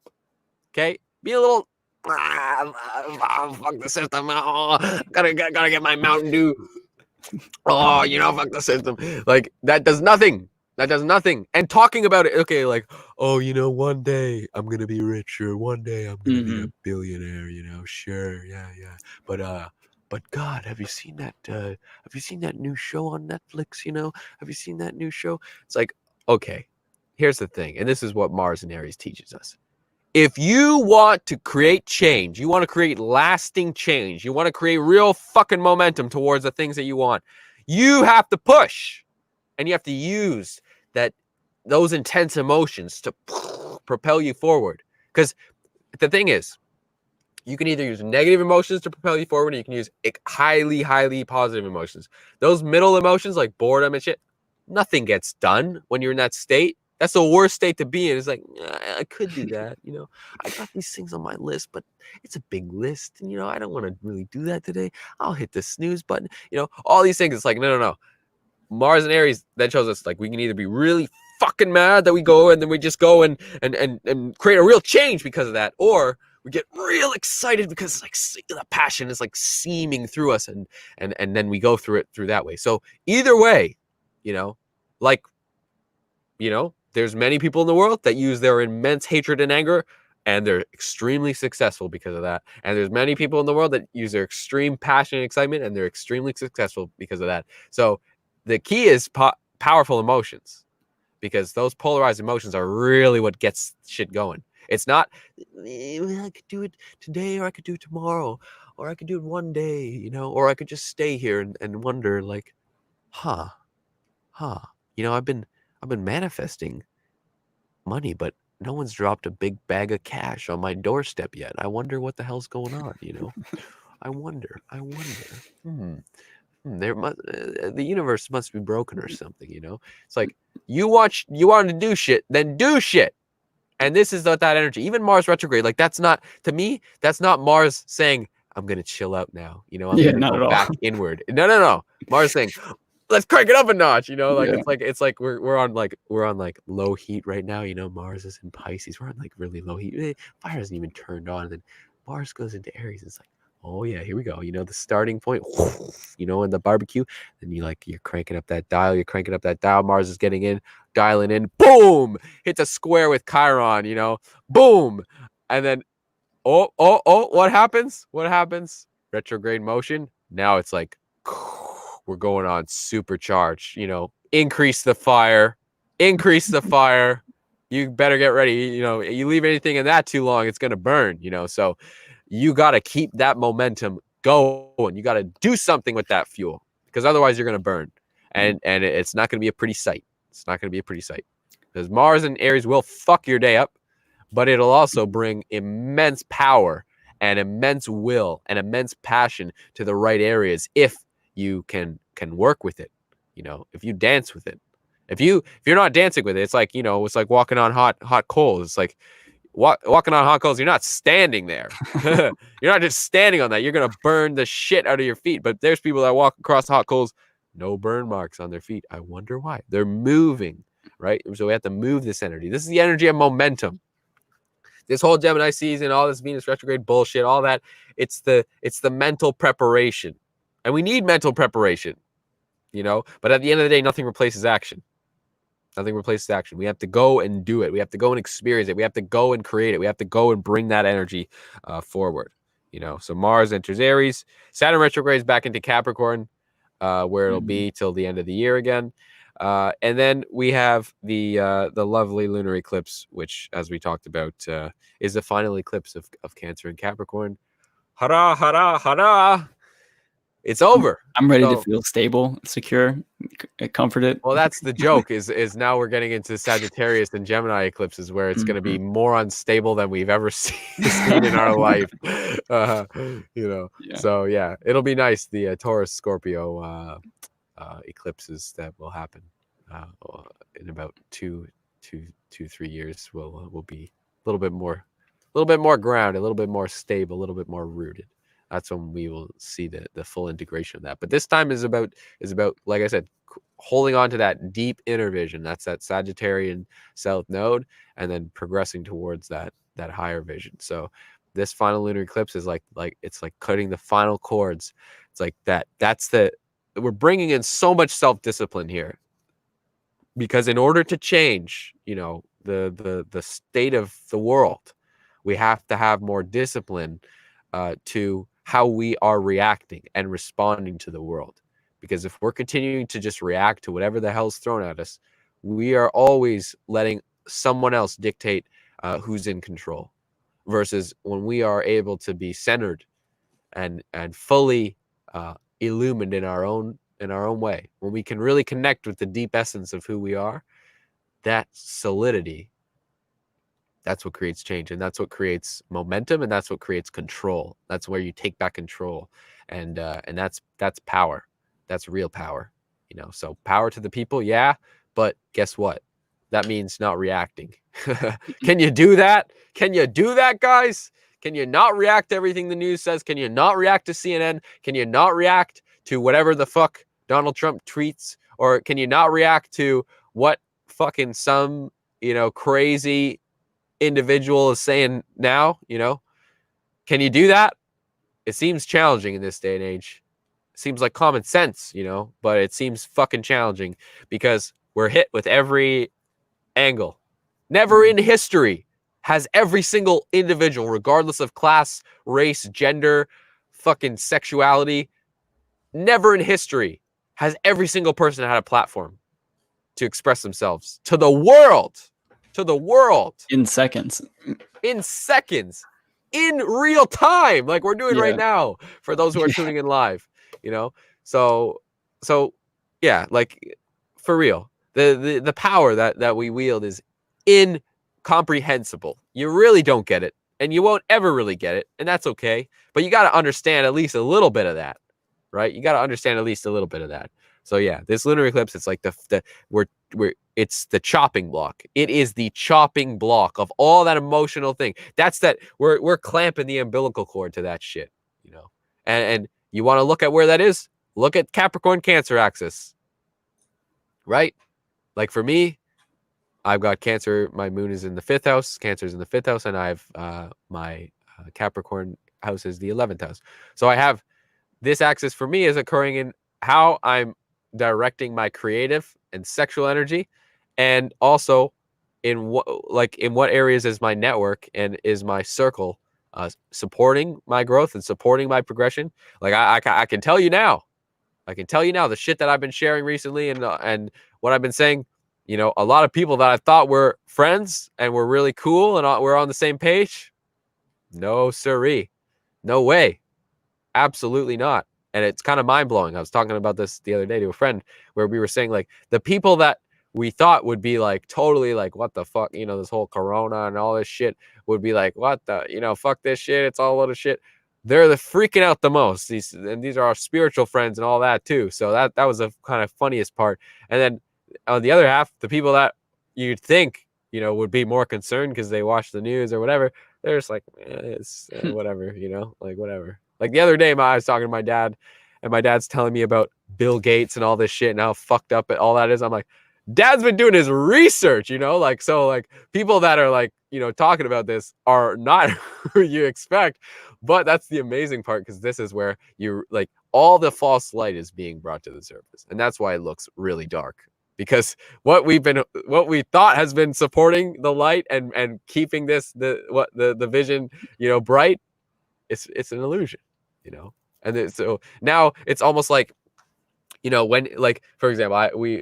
Okay, be a little fuck the system. Oh, gotta get my Mountain Dew. Oh, you know, fuck the system. Like that does nothing. That does nothing. And talking about it, okay, like, oh, you know, one day I'm gonna be rich, or one day I'm gonna be a billionaire. You know, sure, yeah. But God, have you seen that? Have you seen that new show on Netflix? You know, have you seen that new show? It's like, okay, here's the thing, and this is what Mars and Aries teaches us. If you want to create change, you want to create lasting change, you want to create real fucking momentum towards the things that you want, you have to push, and you have to use those intense emotions to propel you forward. Because the thing is, you can either use negative emotions to propel you forward, or you can use highly, highly positive emotions. Those middle emotions like boredom and shit, nothing gets done when you're in that state. That's the worst state to be in. It's like, I could do that. You know, I got these things on my list, but it's a big list. And, you know, I don't want to really do that today. I'll hit the snooze button. You know, all these things. It's like, no. Mars and Aries, that shows us like we can either be really fucking mad that we go and then we just go and create a real change because of that, or we get real excited because like the passion is like seaming through us, and then we go through it through that way. So either way, you know, like, you know, there's many people in the world that use their immense hatred and anger, and they're extremely successful because of that. And there's many people in the world that use their extreme passion and excitement, and they're extremely successful because of that. So the key is powerful emotions, because those polarized emotions are really what gets shit going. It's not, I could do it today, or I could do it tomorrow, or I could do it one day, you know, or I could just stay here and wonder like, you know, I've been manifesting money, but no one's dropped a big bag of cash on my doorstep yet. I wonder what the hell's going on, you know? I wonder. There must the universe must be broken or something, you know? It's like you want to do shit, then do shit. And this is not that energy. Even Mars retrograde, like that's not, to me, that's not Mars saying, I'm gonna chill out now, you know, I'm gonna not go at all. back inward. No. Mars saying, let's crank it up a notch, you know, like it's like we're on like low heat right now, you know. Mars is in Pisces, we're on like really low heat. Fire hasn't even turned on, and then Mars goes into Aries. It's like, Oh yeah, here we go. You know, the starting point, you know, in the barbecue. Then you're cranking up that dial, you're cranking up that dial. Mars is getting in, dialing in, boom, hits a square with Chiron, you know, boom. And then oh, what happens? What happens? Retrograde motion. Now it's like we're going on supercharged, you know, increase the fire, increase the fire. You better get ready. You know, you leave anything in that too long, it's gonna burn, you know. So you gotta keep that momentum going. You gotta do something with that fuel because otherwise you're gonna burn. And it's not gonna be a pretty sight. It's not gonna be a pretty sight. Because Mars and Aries will fuck your day up, but it'll also bring immense power and immense will and immense passion to the right areas if you can work with it. You know, if you dance with it. If you're not dancing with it, it's like, you know, it's like walking on hot coals. It's like walking on hot coals. You're not standing there. You're not just standing on that. You're gonna burn the shit out of your feet. But there's people that walk across hot coals, no burn marks on their feet. I wonder why. They're moving, right? So we have to move this energy. This is the energy of momentum. This whole Gemini season, all this Venus retrograde bullshit, all that, it's the mental preparation. And we need mental preparation, you know? But at the end of the day, nothing replaces action. Nothing replaces action. We have to go and do it. We have to go and experience it. We have to go and create it. We have to go and bring that energy forward, you know? So Mars enters Aries. Saturn retrogrades back into Capricorn, where it'll be till the end of the year again. And then we have the lovely lunar eclipse, which, as we talked about, is the final eclipse of Cancer and Capricorn. Hurrah, hurrah, hurrah! It's over. I'm ready to feel stable, secure, comforted. Well, that's the joke. Is now we're getting into Sagittarius and Gemini eclipses, where it's going to be more unstable than we've ever seen in our life. You know. Yeah. So yeah, it'll be nice. The Taurus Scorpio eclipses that will happen in about 2, 3 years will be a little bit more grounded, a little bit more stable, a little bit more rooted. That's when we will see the full integration of that. But this time is about, like I said, holding on to that deep inner vision. That's that Sagittarian South node, and then progressing towards that higher vision. So this final lunar eclipse is like it's like cutting the final chords. It's like we're bringing in so much self-discipline here, because in order to change, you know, the state of the world, we have to have more discipline to how we are reacting and responding to the world. Because if we're continuing to just react to whatever the hell's thrown at us, we are always letting someone else dictate who's in control. Versus when we are able to be centered and fully illumined in our own way, when we can really connect with the deep essence of who we are, that solidity, that's what creates change, and that's what creates momentum, and that's what creates control. That's where you take back control, and that's power. That's real power, you know. So power to the people, yeah, but guess what? That means not reacting. Can you do that? Can you do that, guys? Can you not react to everything the news says? Can you not react to CNN? Can you not react to whatever the fuck Donald Trump tweets? Or can you not react to what fucking some, you know, crazy individual is saying now? You know, can you do that? It seems challenging in this day and age. It seems like common sense, you know, but it seems fucking challenging because we're hit with every angle. Never in history has every single individual, regardless of class, race, gender, fucking sexuality, never in history has every single person had a platform to express themselves to the world. In seconds. In real time, like we're doing right now for those who are tuning in live, you know. So yeah, like for real, the power that we wield is incomprehensible. You really don't get it, and you won't ever really get it, and that's okay. But you got to understand at least a little bit of that, right? You got to understand at least a little bit of that. So yeah, this lunar eclipse, it's like it's the chopping block. It is the chopping block of all that emotional thing. That's that we're clamping the umbilical cord to that shit, you know. And you want to look at where that is? Look at Capricorn Cancer axis. Right? Like for me, I've got Cancer, my moon is in the 5th house, Cancer's in the 5th house, and I have my Capricorn house is the 11th house. So I have this axis for me is occurring in how I'm directing my creative and sexual energy, and also in what areas is my network and is my circle supporting my growth and supporting my progression. Like I can tell you now, the shit that I've been sharing recently and what I've been saying. A lot of people that I thought were friends and were really cool and we're on the same page. No siree, no way, absolutely not. And it's kind of mind blowing. I was talking about this the other day to a friend where we were saying like the people that we thought would be like totally like, what the fuck, this whole corona and all this shit would be like, what the, fuck this shit. It's all a load of shit. They're the freaking out the most. These are our spiritual friends and all that too. So that was the kind of funniest part. And then on the other half, the people that you'd think, would be more concerned because they watch the news or whatever, they're just like, it's whatever, like whatever. Like the other day, I was talking to my dad, and my dad's telling me about Bill Gates and all this shit and how fucked up all that is. I'm like, Dad's been doing his research, so people that are like, talking about this are not who you expect. But that's the amazing part, because this is where you like all the false light is being brought to the surface. And that's why it looks really dark, because what we thought has been supporting the light and keeping the vision, bright, it's an illusion, and so now it's almost like, when, like, for example,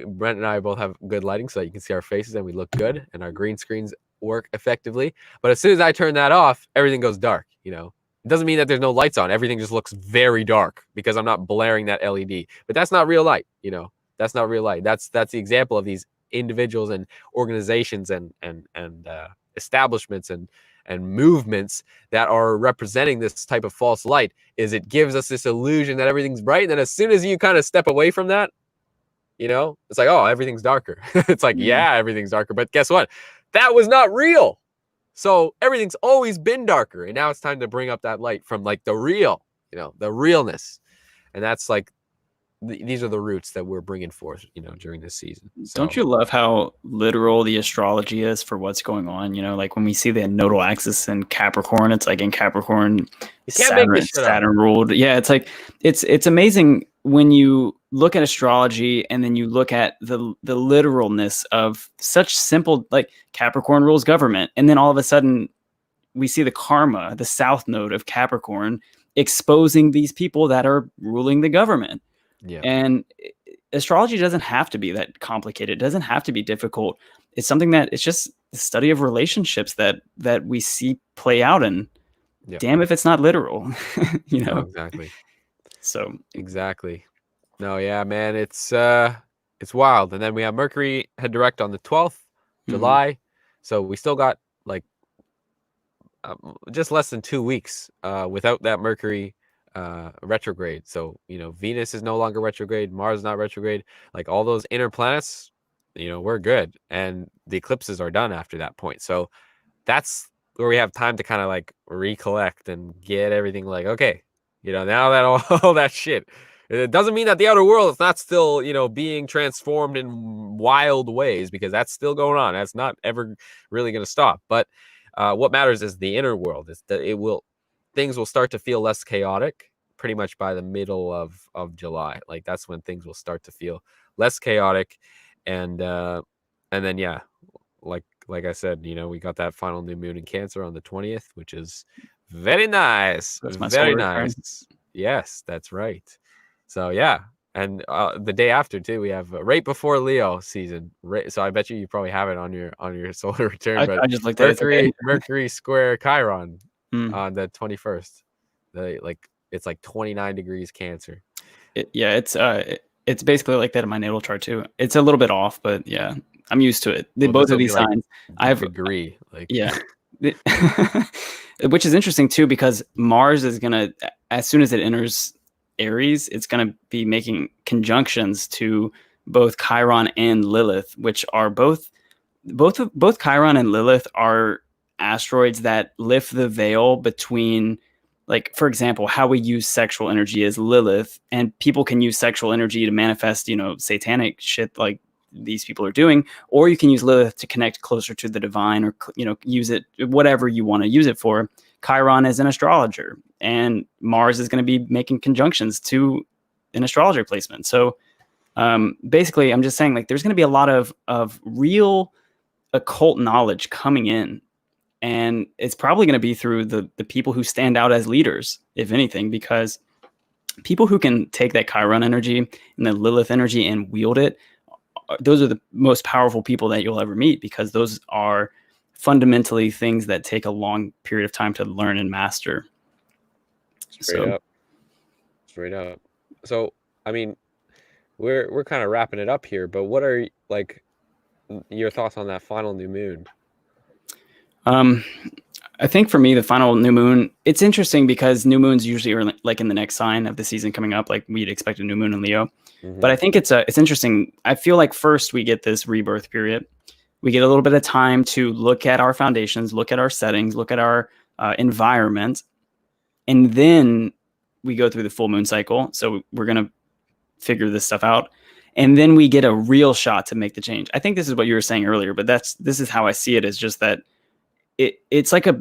Brent and I both have good lighting so that you can see our faces and we look good and our green screens work effectively. But as soon as I turn that off, everything goes dark. It doesn't mean that there's no lights on. Everything just looks very dark because I'm not blaring that LED. But that's not real light. That's not real light. That's the example of these individuals and organizations and establishments and movements that are representing this type of false light. Is it gives us this illusion that everything's bright, and then as soon as you kind of step away from that, it's like, oh, everything's darker. It's like, yeah, everything's darker, but guess what? That was not real. So everything's always been darker, and now it's time to bring up that light from like the real, the realness. And that's like, these are the roots that we're bringing forth, during this season. So, don't you love how literal the astrology is for what's going on? Like when we see the nodal axis in Capricorn, it's like in Capricorn, Saturn ruled. Yeah, it's like it's amazing when you look at astrology and then you look at the literalness of such simple, like Capricorn rules government, and then all of a sudden we see the karma, the south node of Capricorn, exposing these people that are ruling the government. Yeah. And astrology doesn't have to be that complicated. It doesn't have to be difficult. It's something that it's just the study of relationships that we see play out. And damn if it's not literal, Oh, exactly. So exactly. No, yeah, man, it's wild. And then we have Mercury head direct on the 12th July. So we still got like just less than 2 weeks without that Mercury retrograde. So Venus is no longer retrograde, Mars is not retrograde, like all those inner planets, we're good, and the eclipses are done after that point. So that's where we have time to kind of like recollect and get everything like, okay, now that all that shit, it doesn't mean that the outer world is not still being transformed in wild ways, because that's still going on. That's not ever really going to stop. But what matters is the inner world. Is that things will start to feel less chaotic pretty much by the middle of July. Like that's when things will start to feel less chaotic. And then, yeah, like I said, we got that final new moon in Cancer on the 20th, which is very nice. That's my very solar nice. return. Yes, that's right. So yeah. And the day after too, we have right before Leo season. So I bet you probably have it on your solar return. But I just looked at it. Mercury square Chiron on the 21st. It's like 29 degrees Cancer. It's basically like that in my natal chart too. It's a little bit off, but yeah, I'm used to it. Both of these signs, I agree. Like, yeah, which is interesting too, because Mars is gonna, as soon as it enters Aries, it's gonna be making conjunctions to both Chiron and Lilith, which are both Chiron and Lilith are asteroids that lift the veil between, like, for example, how we use sexual energy is Lilith, and people can use sexual energy to manifest, satanic shit like these people are doing, or you can use Lilith to connect closer to the divine, or, use it, whatever you want to use it for. Chiron is an astrologer. and Mars is going to be making conjunctions to an astrologer placement. So basically, I'm just saying, like, there's going to be a lot of real occult knowledge coming in, and it's probably going to be through the people who stand out as leaders, if anything, because people who can take that Chiron energy and the Lilith energy and wield it, those are the most powerful people that you'll ever meet, because those are fundamentally things that take a long period of time to learn and master. Straight up. So, I mean, we're kind of wrapping it up here, but what are like your thoughts on that final new moon? I think for me, the final new moon, it's interesting because new moons usually are like in the next sign of the season coming up. Like we'd expect a new moon in Leo, but I think it's interesting. I feel like first we get this rebirth period. We get a little bit of time to look at our foundations, look at our settings, look at our environment, and then we go through the full moon cycle. So we're going to figure this stuff out. And then we get a real shot to make the change. I think this is what you were saying earlier, but this is how I see it, is just that it's like a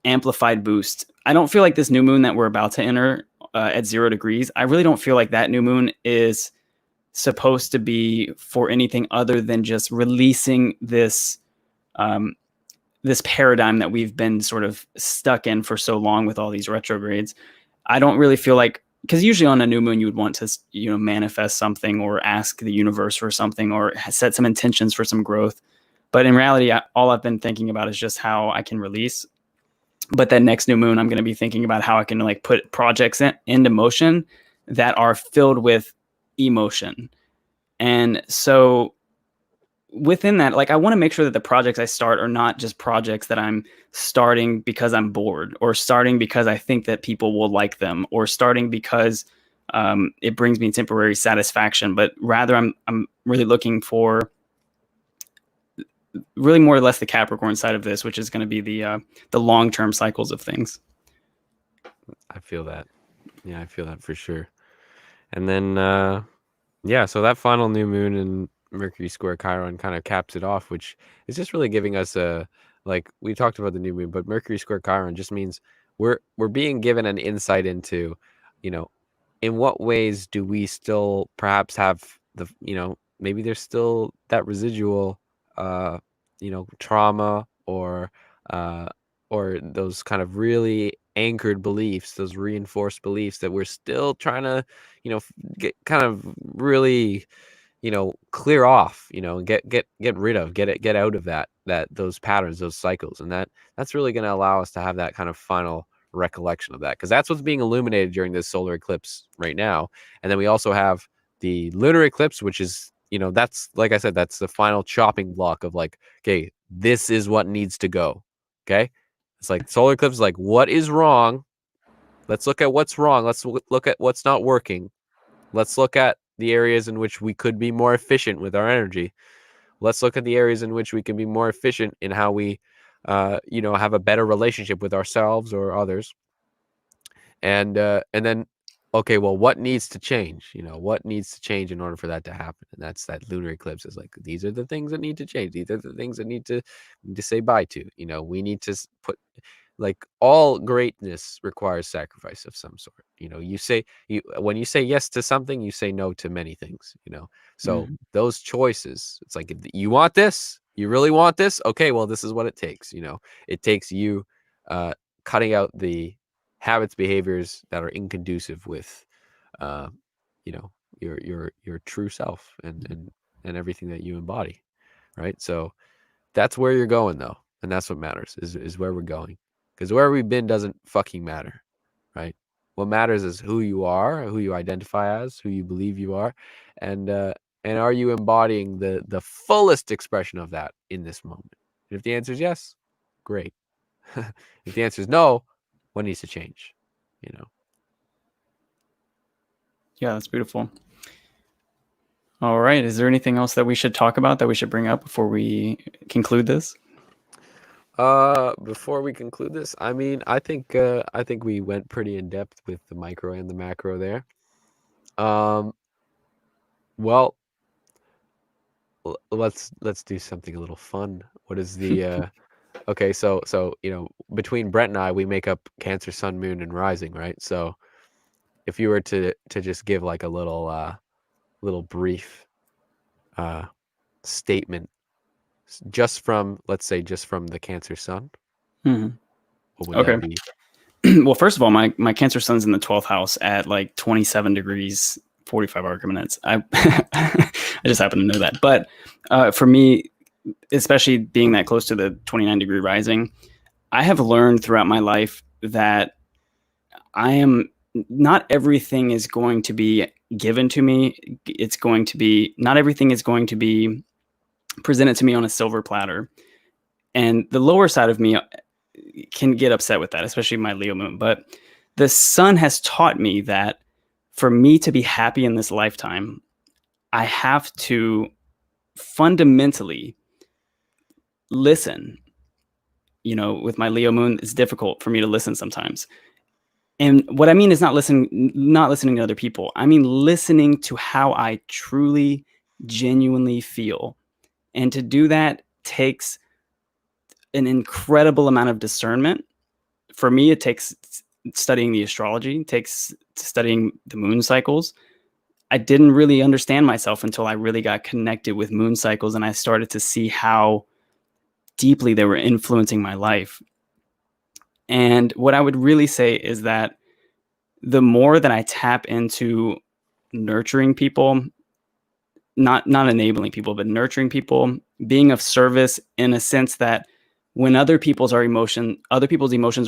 amplified boost. I don't feel like this new moon that we're about to enter at 0 degrees, I really don't feel like that new moon is supposed to be for anything other than just releasing this this paradigm that we've been sort of stuck in for so long with all these retrogrades. I don't really feel like, because usually on a new moon you would want to, you know, manifest something or ask the universe for something or set some intentions for some growth. But in reality, all I've been thinking about is just how I can release. But that next new moon, I'm going to be thinking about how I can like put projects into motion that are filled with emotion. And so within that, like, I want to make sure that the projects I start are not just projects that I'm starting because I'm bored, or starting because I think that people will like them, or starting because it brings me temporary satisfaction, but rather I'm really looking for really more or less the Capricorn side of this, which is going to be the long-term cycles of things. I feel that. Yeah, I feel that for sure. And then, yeah, so that final new moon in Mercury square Chiron kind of caps it off, which is just really giving us a, like we talked about the new moon, but Mercury square Chiron just means we're being given an insight into, you know, in what ways do we still perhaps have the, you know, maybe there's still that residual, you know, trauma uh, or those kind of really anchored beliefs, those reinforced beliefs that we're still trying to, you know, get kind of really, you know, clear off, you know, and get rid of, get out of those patterns, those cycles. And that's really going to allow us to have that kind of final recollection of that, because that's what's being illuminated during this solar eclipse right now. And then we also have the lunar eclipse, which is, you know, that's, like I said, that's the final chopping block of like, okay, this is what needs to go. Okay. It's like solar eclipse is like, what is wrong? Let's look at what's wrong. Let's look at what's not working. Let's look at the areas in which we could be more efficient with our energy. Let's look at the areas in which we can be more efficient in how we, you know, have a better relationship with ourselves or others. And then, okay, well, what needs to change? You know, what needs to change in order for that to happen? And that's that lunar eclipse is like, these are the things that need to change. These are the things that need to say bye to. You know, we need to put, like, all greatness requires sacrifice of some sort. You know, when you say yes to something, you say no to many things, you know. So those choices, it's like, if you want this, you really want this, okay, well, this is what it takes. You know, it takes you cutting out the habits, behaviors that are inconducive with you know, your true self and everything that you embody, right? So that's where you're going, though, and that's what matters, is where we're going. Because where we've been doesn't fucking matter, right? What matters is who you are, who you identify as, who you believe you are, and are you embodying the fullest expression of that in this moment? And if the answer is yes, great. If the answer is no, what needs to change? You know. Yeah, that's beautiful. All right. Is there anything else that we should talk about, that we should bring up before we conclude this? Before we conclude this, I mean, I think we went pretty in depth with the micro and the macro there. Well, let's do something a little fun. What is the Okay, so between Brent and I, we make up Cancer, Sun, Moon, and Rising, right? So if you were to just give like a little brief uh statement just from, let's say, just from the Cancer Sun, Hmm. what would Okay. that be? Well, first of all, my Cancer Sun's in the 12th house at like 27 degrees 45 arc minutes. I I just happen to know that. But for me, especially being that close to the 29-degree rising, I have learned throughout my life that I am not everything is going to be given to me. It's going to be not everything is going to be presented to me on a silver platter. And the lower side of me can get upset with that, especially my Leo moon. But the sun has taught me that for me to be happy in this lifetime, I have to fundamentally listen. You know, with my Leo moon, it's difficult for me to listen sometimes. And what I mean is not listening to other people. I mean listening to how I truly, genuinely feel. And to do that takes an incredible amount of discernment. For me, it takes studying the astrology, it takes studying the moon cycles. I didn't really understand myself until I really got connected with moon cycles and I started to see how deeply they were influencing my life. And what I would really say is that the more that I tap into nurturing people, not enabling people, but nurturing people, being of service in a sense that when other people's emotions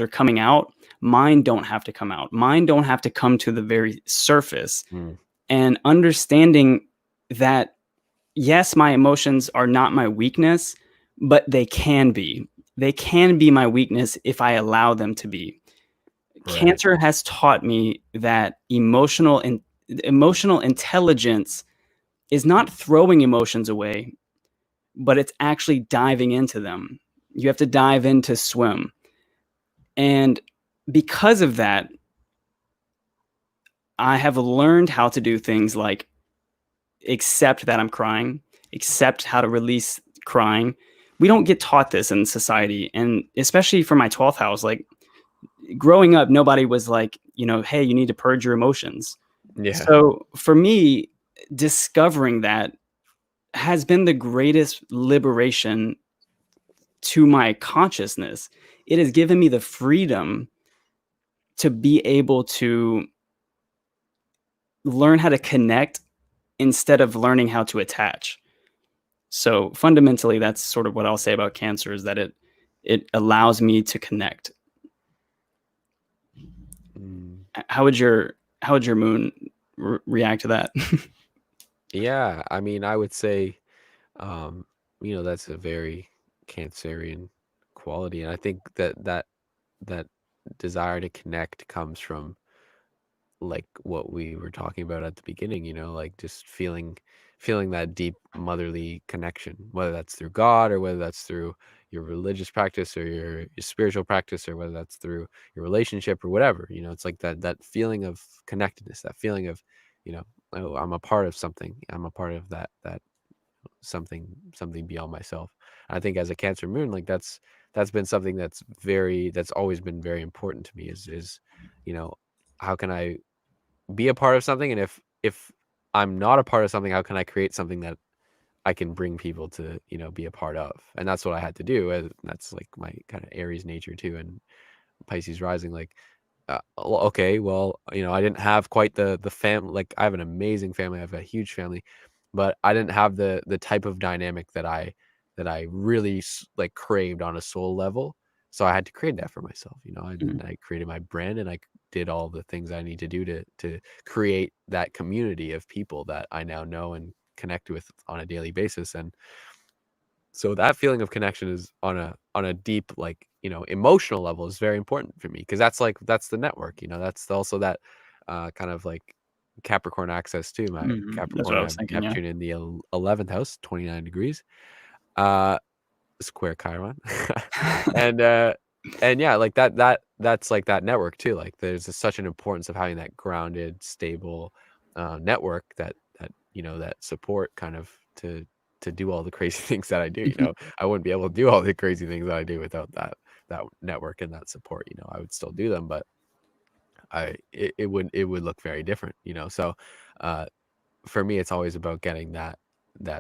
are coming out, mine don't have to come out. Mine don't have to come to the very surface. Mm, And understanding that yes, my emotions are not my weakness, but they can be. They can be my weakness if I allow them to be. right. Cancer has taught me that emotional intelligence is not throwing emotions away, but it's actually diving into them. You have to dive in to swim. And because of that, I have learned how to do things like accept that I'm crying, accept how to release crying. We don't get taught this in society. And especially for my 12th house, like growing up, nobody was like, hey, you need to purge your emotions. Yeah. So for me, discovering that has been the greatest liberation to my consciousness. It has given me the freedom to be able to learn how to connect instead of learning how to attach. So fundamentally, that's sort of what I'll say about cancer is that it allows me to connect. Mm. How would your moon react to that? Yeah, I mean, I would say, um, that's a very Cancerian quality, and I think that desire to connect comes from like what we were talking about at the beginning, like just feeling that deep motherly connection, whether that's through God or whether that's through your religious practice or your spiritual practice or whether that's through your relationship or whatever. It's like that feeling of connectedness, that feeling of, oh, I'm a part of something. I'm a part of that something beyond myself. I think as a Cancer moon, like that's been something that's always been very important to me is you know how can I be a part of something, and if I'm not a part of something, how can I create something that I can bring people to be a part of? And that's what I had to do, and that's like my kind of Aries nature too, and Pisces rising. Like okay, well, I didn't have quite the family. Like I have an amazing family, I have a huge family, but I didn't have the type of dynamic that I really like craved on a soul level. So I had to create that for myself. Mhm. I created my brand, and I did all the things I need to do to create that community of people that I now know and connect with on a daily basis. And so that feeling of connection is on a deep, like, emotional level is very important for me, because that's the network. That's also that kind of like Capricorn access too. My That's what Capricorn, I I was have thinking. Yeah. Neptune in the 11th house, 29 degrees, uh square Chiron. and and yeah, like that's like that network too. Like there's such an importance of having that grounded, stable network that that support kind of to to do all the crazy things that I do. I wouldn't be able to do all the crazy things that I do without that network and that support. I would still do them, but it would look very different. So uh, for me, it's always about getting that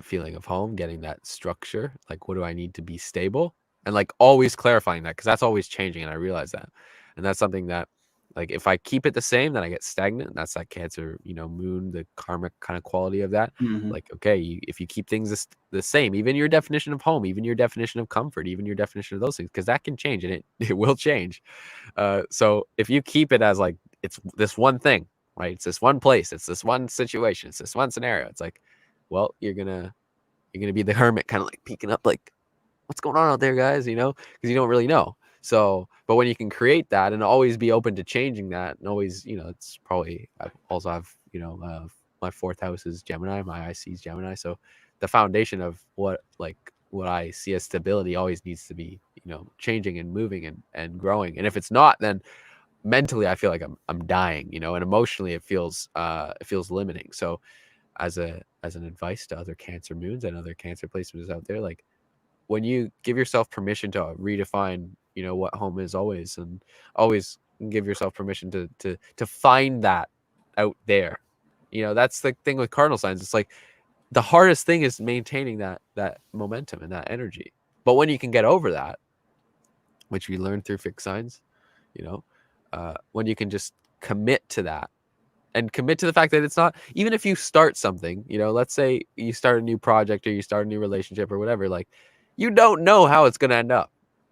feeling of home, getting that structure. Like, what do I need to be stable? And like always clarifying that, because that's always changing, and I realize that. And that's something that, like, if I keep it the same, then I get stagnant. And that's that Cancer, moon, the karmic kind of quality of that. Mhm. Like, okay, if you keep things the same, even your definition of home, even your definition of comfort, even your definition of those things, because that can change, and it will change. So if you keep it as like it's this one thing, right? It's this one place, it's this one situation, it's this one scenario. It's like, well, you're gonna be the hermit, kind of like peeking up, like, what's going on out there, guys? Because you don't really know. So, but when you can create that and always be open to changing that, and always, it's probably, I also have, my fourth house is Gemini, my IC is Gemini. So the foundation of what I see as stability always needs to be, changing and moving and growing. And if it's not, then mentally I feel like I'm dying, and emotionally it feels limiting. So as an advice to other Cancer moons and other Cancer placements out there, like, when you give yourself permission to redefine, what home is, always give yourself permission to find that out there. That's the thing with cardinal signs. It's like the hardest thing is maintaining that momentum and that energy. But when you can get over that, which we learn through fixed signs, when you can just commit to that, and commit to the fact that it's not, even if you start something, let's say you start a new project or you start a new relationship or whatever, like, you don't know how it's going to end up.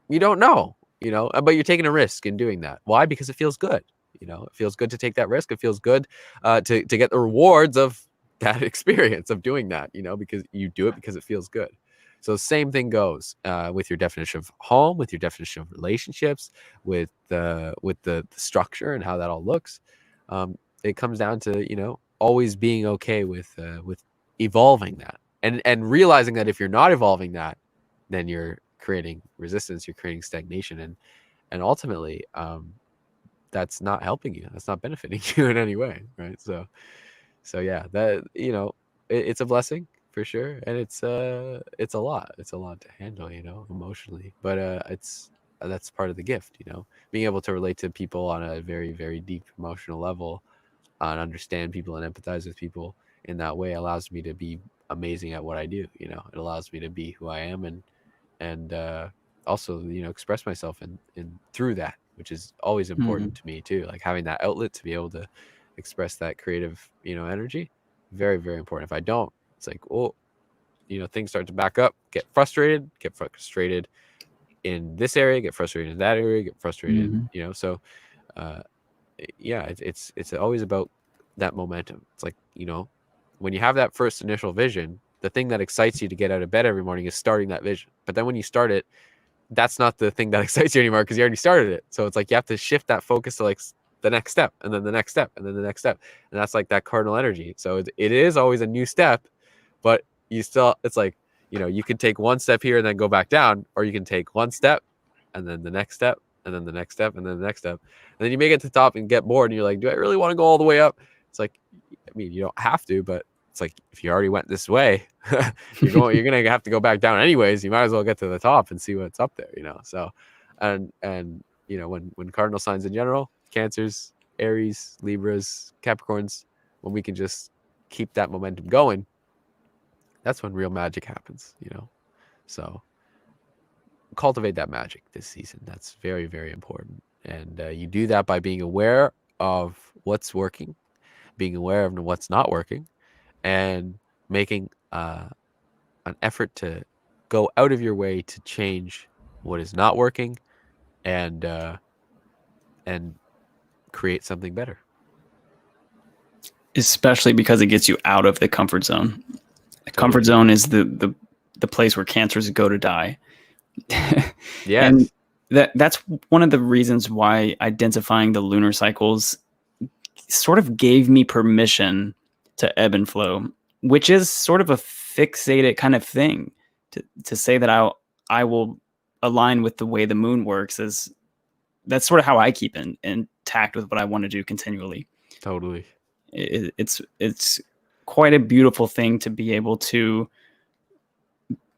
You don't know, but you're taking a risk in doing that. Why? Because it feels good. It feels good to take that risk. It feels good to get the rewards of that experience of doing that, because you do it because it feels good. So same thing goes with your definition of home, with your definition of relationships, with the structure and how that all looks. It comes down to, always being okay with evolving that, and realizing that if you're not evolving that, then you're creating resistance, you're creating stagnation, and ultimately that's not helping you, that's not benefiting you in any way, right? So yeah, that, it's a blessing for sure, and it's a lot to handle, emotionally, but that's part of the gift, being able to relate to people on a very, very deep emotional level, and understand people and empathize with people in that way allows me to be amazing at what I do. It allows me to be who I am, and also, express myself in through that, which is always important Mhm. to me too. Like, having that outlet to be able to express that creative, energy, very, very important. If I don't, it's like, well, things start to back up, get frustrated in this area, get frustrated in that area, get frustrated, Mhm. so uh yeah, it's always about that momentum. It's like, when you have that first initial vision, the thing that excites you to get out of bed every morning is starting that vision. But then when you start it, that's not the thing that excites you anymore, because you already started it. So it's like you have to shift that focus to like the next step, and then the next step, and then the next step. And that's like that cardinal energy. So it is always a new step, but it's like, you can take one step here and then go back down, or you can take one step and then the next step, and then the next step, and then the next step. And then you make it to the top and get bored, and you're like, do I really want to go all the way up? It's like, I mean, you don't have to, but it's like, if you already went this way, you're going to have to go back down anyways. You might as well get to the top and see what's up there, So, and when cardinal signs in general, Cancers, Aries, Libras, Capricorns, when we can just keep that momentum going, that's when real magic happens, So cultivate that magic this season. That's very, very important. And you do that by being aware of what's working, being aware of what's not working, and making an effort to go out of your way to change what is not working, and create something better. Especially because it gets you out of the comfort zone. The comfort Totally. zone is the place where cancers go to die. And Yes. that's one of the reasons why identifying the lunar cycles sort of gave me permission to ebb and flow, which is sort of a fixated kind of thing to say that I will align with the way the moon works. Is that's sort of how I keep intact with what I want to do continually. Totally. It's quite a beautiful thing to be able to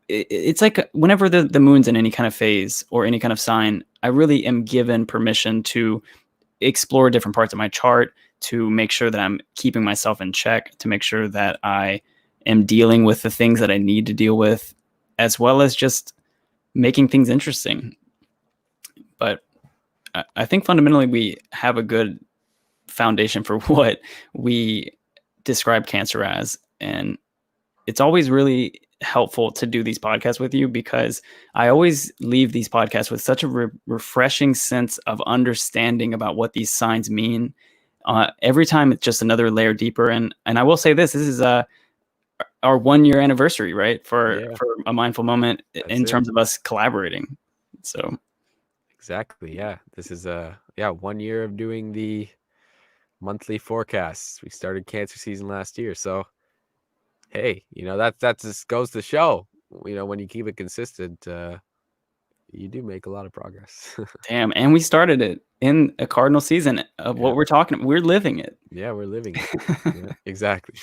it's like whenever the moon's in any kind of phase or any kind of sign, I really am given permission to explore different parts of my chart, to make sure that I'm keeping myself in check, to make sure that I am dealing with the things that I need to deal with, as well as just making things interesting. But I think fundamentally we have a good foundation for what we describe Cancer as. And it's always really helpful to do these podcasts with you, because I always leave these podcasts with such a refreshing sense of understanding about what these signs mean. Every time it's just another layer deeper. And I will say this is our 1 year anniversary, right? For a mindful moment. That's in terms of us collaborating. So exactly. Yeah. This is 1 year of doing the monthly forecasts. We started Cancer season last year. So hey, that just goes to show, when you keep it consistent, you do make a lot of progress. Damn. And we started it in a cardinal season of what we're talking about. We're living it. Yeah, we're living it. Yeah, exactly.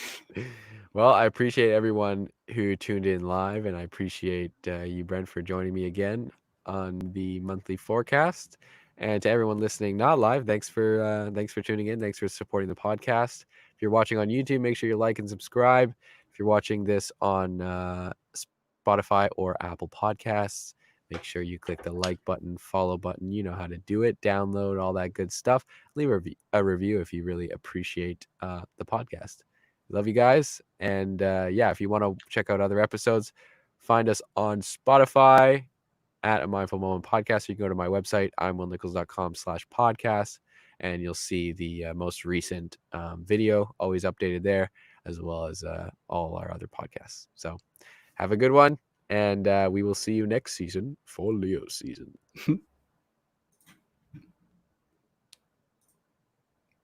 Well, I appreciate everyone who tuned in live, and I appreciate you, Brent, for joining me again on the monthly forecast. And to everyone listening not live, thanks for tuning in. Thanks for supporting the podcast. If you're watching on YouTube, make sure you like and subscribe. If you're watching this on Spotify or Apple Podcasts, make sure you click the like button, follow button. You know how to do it. Download all that good stuff. Leave a review if you really appreciate the podcast. Love you guys. And if you want to check out other episodes, find us on Spotify at A Mindful Moment Podcast. You can go to my website, imwillnichols.com/podcast, and you'll see the most recent video, always updated there, as well as all our other podcasts. So have a good one, and we will see you next season for Leo season.